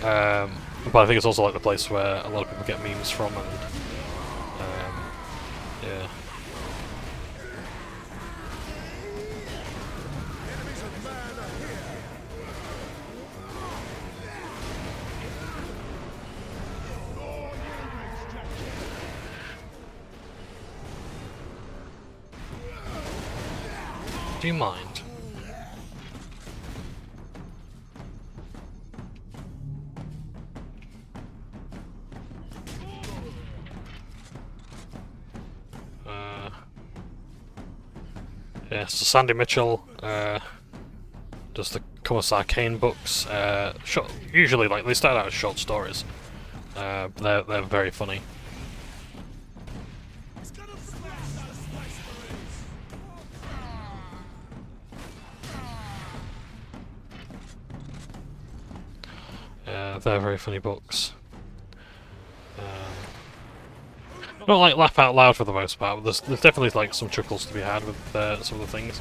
Speaker 1: But I think it's also like the place where a lot of people get memes from, and yeah. Do you mind? Yeah, so Sandy Mitchell does the Commissar Kane books. Usually, like, they start out as short stories. But they're very funny. They're very funny books. Not like laugh out loud for the most part, but there's definitely like some chuckles to be had with some of the things.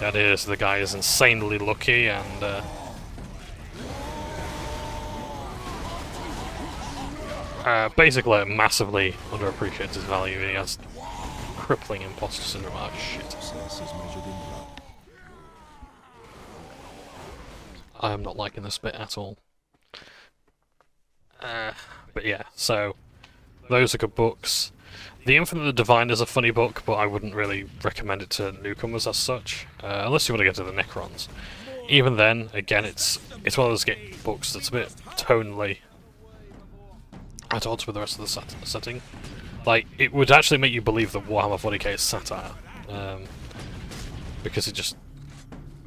Speaker 1: The idea is the guy is insanely lucky and basically massively underappreciates his value. He has crippling imposter syndrome. Oh shit. I am not liking this bit at all. But yeah, so those are good books. The Infinite Divine is a funny book, but I wouldn't really recommend it to newcomers as such, unless you want to get to the Necrons. Even then, again, it's one of those books that's a bit tonally at odds with the rest of the setting. Like, it would actually make you believe that Warhammer 40k is satire, because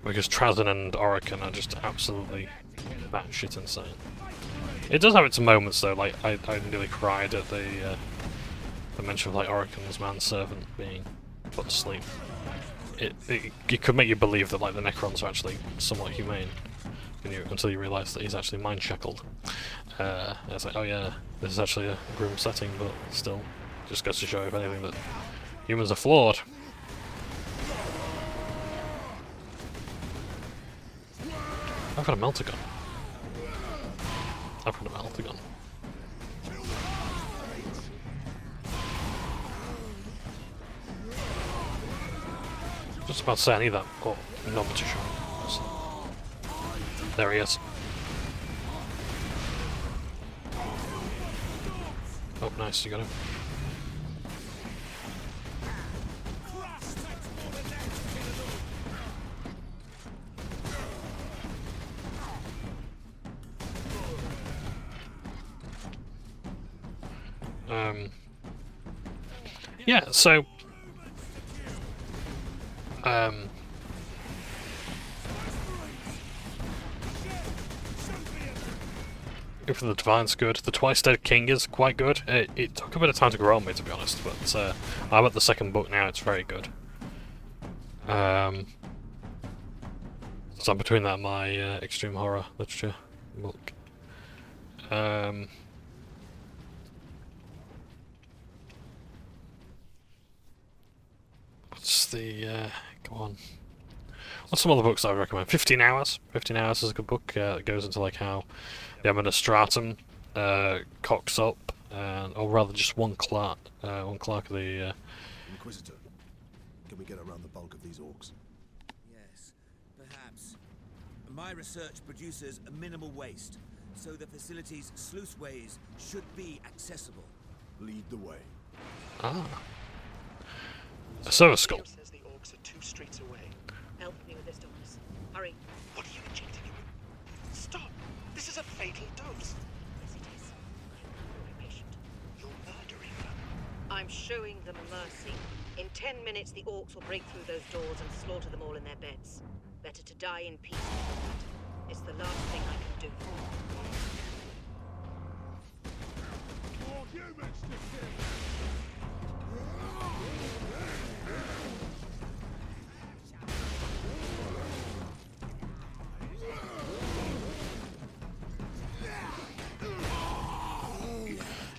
Speaker 1: Trazyn and Orokin are just absolutely batshit insane. It does have its moments though, like I nearly cried at the mention of like Orokin's manservant being put to sleep. It could make you believe that like the Necrons are actually somewhat humane. until you realise that he's actually mind shackled. It's like, oh yeah, this is actually a grim setting, but still, just goes to show, if anything, that humans are flawed. I've got a melter gun. I've got a melter gun. Just about to say I need that. Oh, not too sure. There he is. Oh, nice, you got him. Yeah, so if the Divine's good, the Twice Dead King is quite good. It took a bit of time to grow on me, to be honest, but I'm at the second book now. It's very good. So I'm between that and my extreme horror literature book. What's the go on? What's some other books I would recommend? 15 Hours. 15 Hours is a good book. It goes into like how the administratum cocks up, or rather just one clerk of the
Speaker 8: Inquisitor, can we get around the bulk of these orcs?
Speaker 4: Yes, perhaps. My research produces a minimal waste, so the facility's sluiceways should be accessible.
Speaker 8: Lead the way.
Speaker 1: Ah. A service skull.
Speaker 14: Says the orcs are 2 streets away.
Speaker 12: Help me with this, Dominus. Hurry.
Speaker 14: What are you injecting him with? Stop! This is a fatal dose.
Speaker 12: Yes, it is. I'm very patient.
Speaker 14: You're murdering them.
Speaker 12: I'm showing them mercy. In 10 minutes, the orcs will break through those doors and slaughter them all in their beds. Better to die in peace than that. It's the last thing I can do.
Speaker 2: More humans to kill!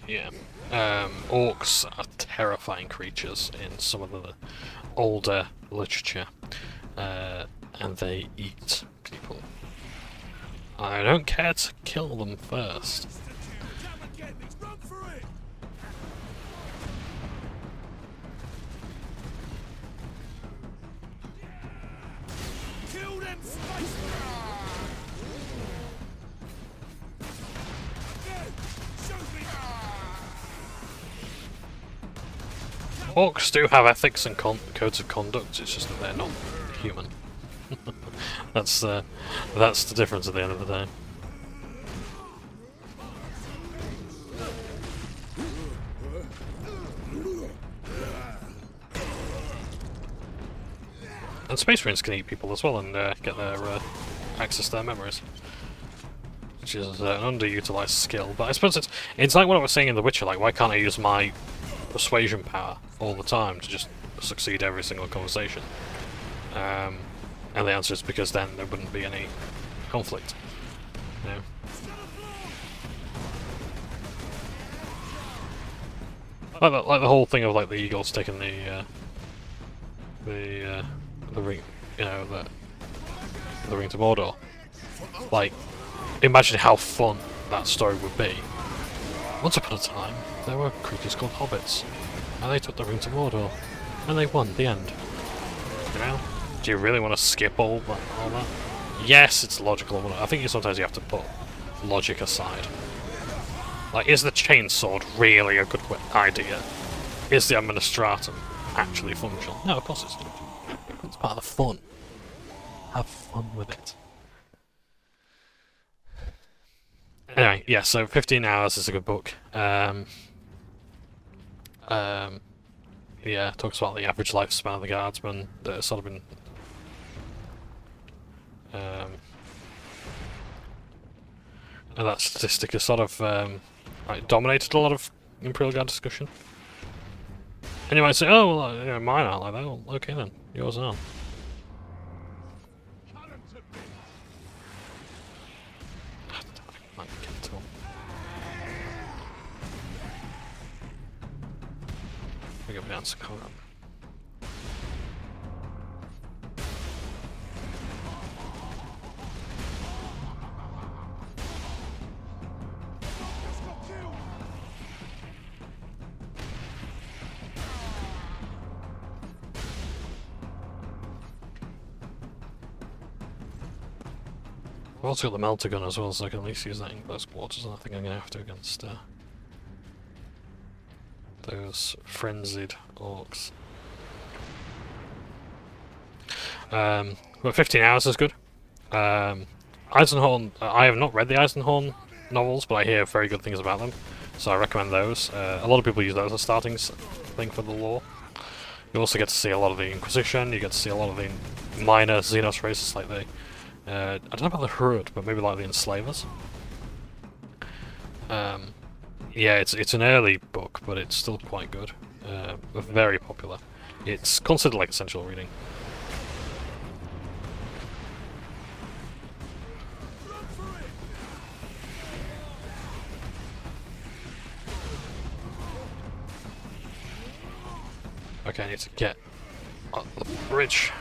Speaker 1: Yeah. Orcs are terrifying creatures in some of the older literature, and they eat people. I don't care to kill them first.
Speaker 2: Kill them space!
Speaker 1: Orcs do have ethics and codes of conduct, it's just that they're not human. That's the difference at the end of the day. And Space Marines can eat people as well and get their access to their memories, which is an underutilized skill. But I suppose it's like what I was saying in The Witcher. Like, why can't I use my persuasion power all the time to just succeed every single conversation? And the answer is because then there wouldn't be any conflict. You know? Like the whole thing of like the eagles taking the ring, you know, the ring to Mordor. Like, imagine how fun that story would be. Once upon a time, there were creatures called hobbits, and they took the ring to Mordor, and they won. The end. You know? Do you really want to skip all that? Yes, it's logical. I think sometimes you have to put logic aside. Like, is the chainsword really a good idea? Is the administratum actually functional? No, of course it's not. It's part of the fun. Have fun with it. Anyway, yeah, so 15 Hours is a good book. Yeah, it talks about the average lifespan of the guardsmen that have sort of been and that statistic has sort of like dominated a lot of Imperial Guard discussion. And you might say, oh, well, you know, mine aren't like that. Well, okay then, yours are. We go down to Conan. I've also got the melter gun as well, so I can at least use that in close quarters, and I think I'm going to have to against those frenzied orcs. But 15 hours is good. Eisenhorn, I have not read the Eisenhorn novels, but I hear very good things about them, so I recommend those. A lot of people use those as a starting thing for the lore. You also get to see a lot of the Inquisition, you get to see a lot of the minor Xenos races like the... I don't know about the Hrud, but maybe like the Enslavers. Yeah, it's an early book, but it's still quite good. Very popular. It's considered like essential reading. Okay, I need to get up the bridge.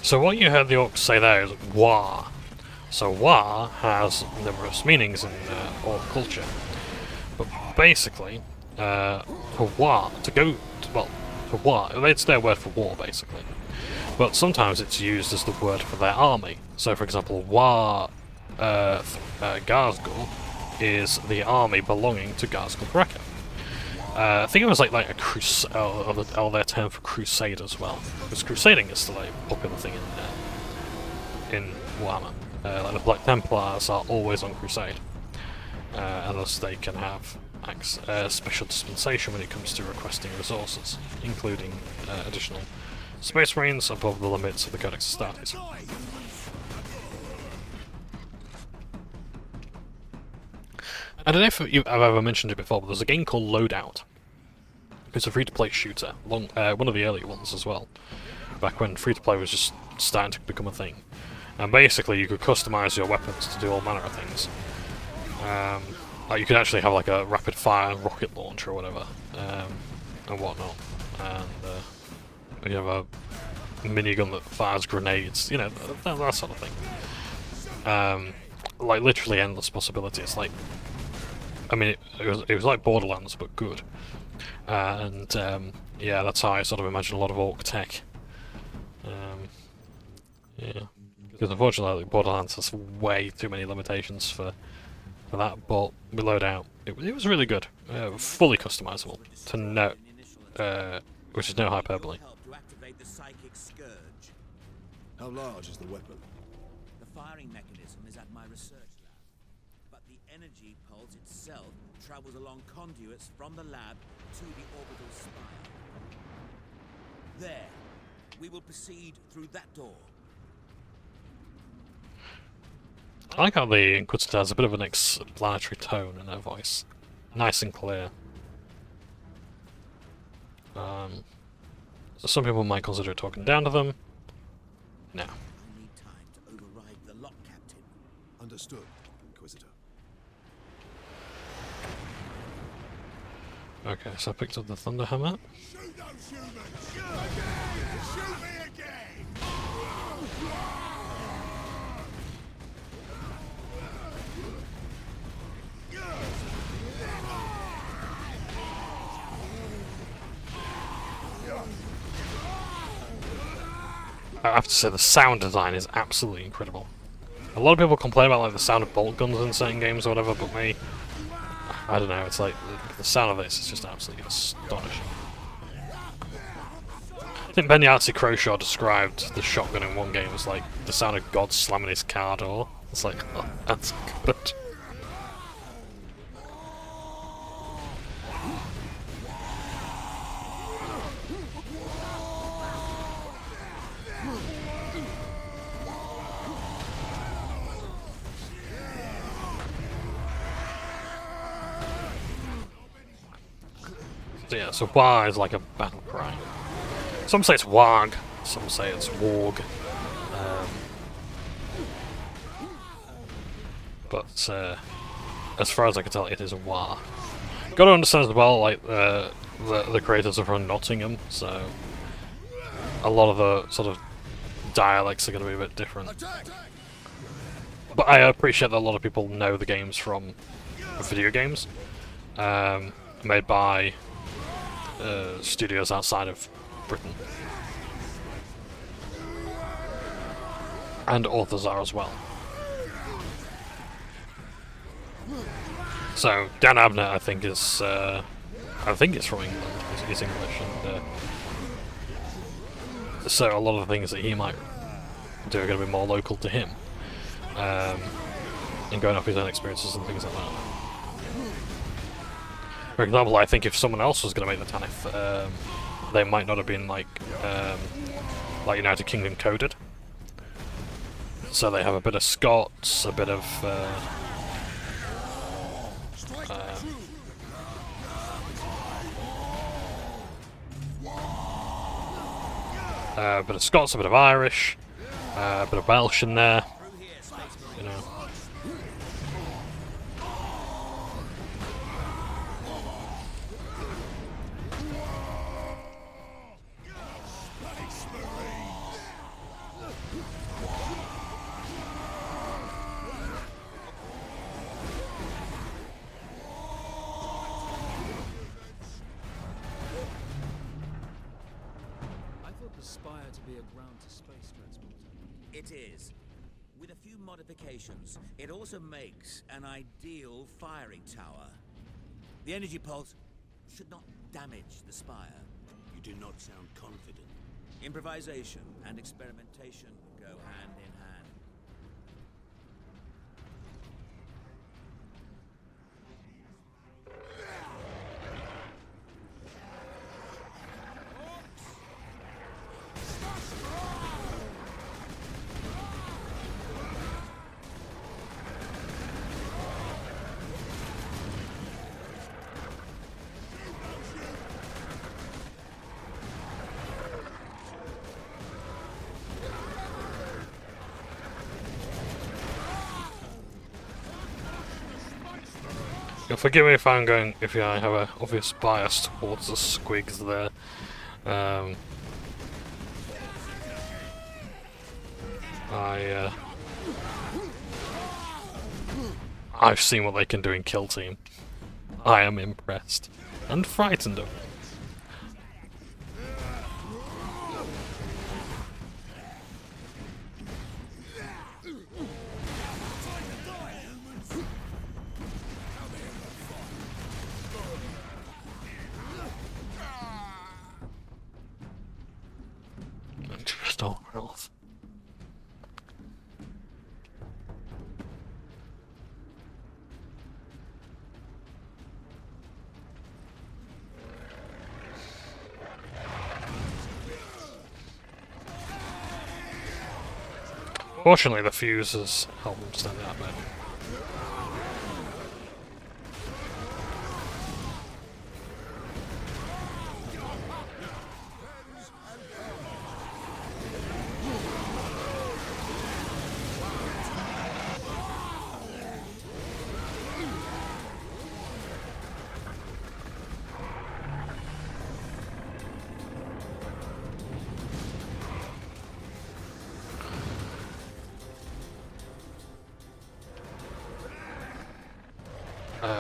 Speaker 1: So what you heard the orcs say there is War. So War has numerous meanings in orc culture. But basically, for War, to go... well, for War, it's their word for war, basically. But sometimes it's used as the word for their army. So for example, War Garsgul is the army belonging to Garsgul Brecker. I think it was like a crusade, or their term for crusade as well. Because crusading is still a popular thing in Warhammer. Like the Black Templars are always on crusade, unless they can have special dispensation when it comes to requesting resources, including additional Space Marines above the limits of the Codex Astartes. I don't know if I've ever mentioned it before, but there's a game called Loadout. It's a free-to-play shooter, one of the early ones as well, back when free-to-play was just starting to become a thing. And basically you could customise your weapons to do all manner of things. Like you could actually have like a rapid-fire rocket launcher or whatever, and whatnot. And you have a minigun that fires grenades, you know, that sort of thing. Like literally endless possibilities. Like, I mean, it was like Borderlands, but good. Yeah, that's how I sort of imagine a lot of orc tech. Yeah, because unfortunately Borderlands has way too many limitations for that, but with Loadout, it was really good. Fully customizable, to no, which is no hyperbole.
Speaker 8: How large is the weapon?
Speaker 4: The firing mechanism is at my research lab, but the energy pulse itself travels along conduits from the lab to the orbital spire. There, we will proceed through that door.
Speaker 1: I like how the Inquisitor has a bit of an explanatory tone in her voice. Nice and clear. Some people might consider talking down to them. No.
Speaker 4: I need time to override the lock, Captain.
Speaker 8: Understood, Inquisitor.
Speaker 1: Okay, so I picked up the Thunderhammer.
Speaker 2: Shoot those humans! Shoot me again!
Speaker 1: I have to say the sound design is absolutely incredible. A lot of people complain about like the sound of bolt guns in certain games or whatever, but me, I don't know, it's like the sound of this is just absolutely astonishing. I think Benyarty Croshaw described the shotgun in one game as like the sound of God slamming his car door. It's like, oh, that's good. So yeah, so War is like a battle cry. Some say it's Warg, some say it's Warg. But as far as I can tell, it is a War. Got to understand as well, like the creators are from Nottingham, so a lot of the sort of dialects are going to be a bit different. But I appreciate that a lot of people know the games from video games made by studios outside of Britain. And authors are as well. So Dan Abnett, I think is from England. He's English, and so a lot of the things that he might do are going to be more local to him, and going off his own experiences and things like that. For example, I think if someone else was going to make the Tanith, they might not have been like United Kingdom coded. So they have a bit of Scots, a bit of Scots, a bit of Irish, a bit of Welsh in there, you know.
Speaker 4: It is. With a few modifications, it also makes an ideal firing tower. The energy pulse should not damage the spire.
Speaker 10: You do not sound confident.
Speaker 4: Improvisation and experimentation go hand in hand.
Speaker 1: Forgive me if I have an obvious bias towards the squigs there. I've seen what they can do in Kill Team. I am impressed and frightened of it. Restore health. Fortunately, the fuses help them stand out better.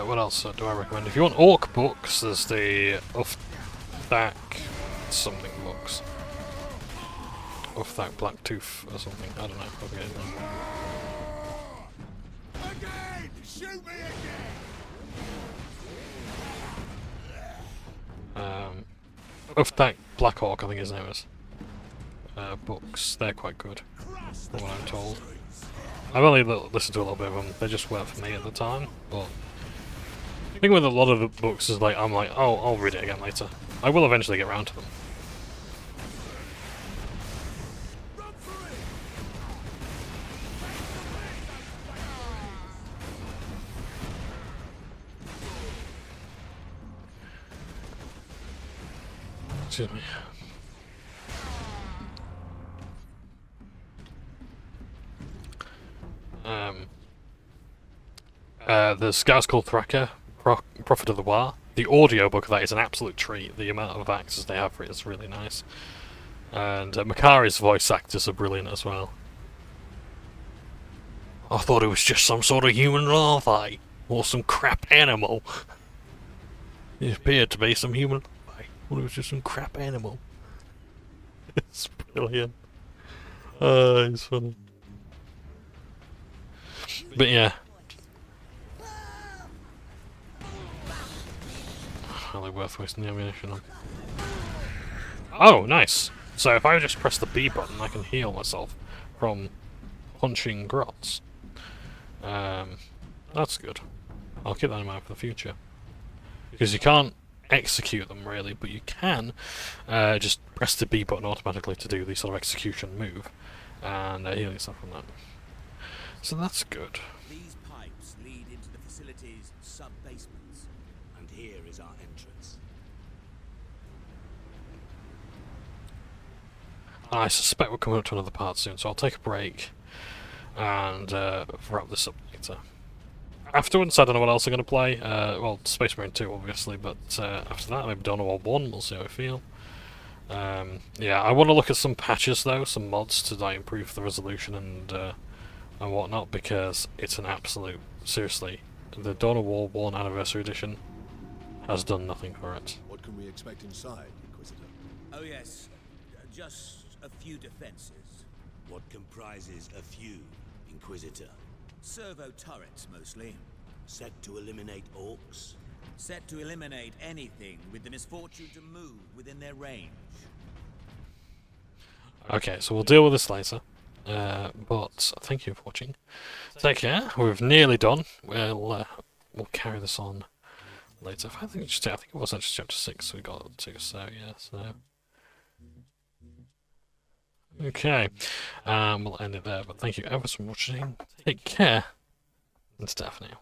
Speaker 1: What else do I recommend? If you want Orc books, there's the Uthak something books. Uthak Blacktooth or something, I don't know.
Speaker 2: Again! Shoot me again!
Speaker 1: Uthak Blackhawk, I think his name is. Books, they're quite good, from what I'm told. I've only listened to a little bit of them, they just weren't for me at the time, but I think with a lot of the books is like, I'm like, oh, I'll read it again later. I will eventually get around to them. Excuse me. The Scout's called Thraka, Prophet of the War. The audiobook of that is an absolute treat. The amount of actors they have for it is really nice. And Makari's voice actors are brilliant as well. I thought it was just some sort of human larvae, or some crap animal. It appeared to be some human larvae, but it was just some crap animal. It's brilliant. It's funny. But yeah. Hardly worth wasting the ammunition on. Oh, nice! So if I just press the B button, I can heal myself from punching grots. That's good. I'll keep that in mind for the future. Because you can't execute them really, but you can just press the B button automatically to do the sort of execution move and heal yourself from that. So that's good.
Speaker 4: These pipes lead into the facility's sub-basements. And here is our entrance.
Speaker 1: I suspect we're coming up to another part soon, so I'll take a break and wrap this up later. Afterwards, I don't know what else I'm going to play. Well, Space Marine 2, obviously, but after that, maybe Dawn of War 1, we'll see how I feel. Yeah, I want to look at some patches, though, some mods to like, improve the resolution and whatnot, because it's an absolute... Seriously, the Dawn of War 1 Anniversary Edition has done nothing for it.
Speaker 8: What can we expect inside, Inquisitor?
Speaker 4: Oh yes, just a few defenses.
Speaker 10: What comprises a few, Inquisitor?
Speaker 4: Servo turrets, mostly.
Speaker 10: Set to eliminate orcs?
Speaker 4: Set to eliminate anything with the misfortune to move within their range.
Speaker 1: Okay, so we'll deal with this later. But thank you for watching. Take care. We've nearly done. We'll carry this on later. I think it was actually chapter 6 we got to, so yeah, so... Okay, we'll end it there, but thank you ever so much for watching. Take care, and stuff now.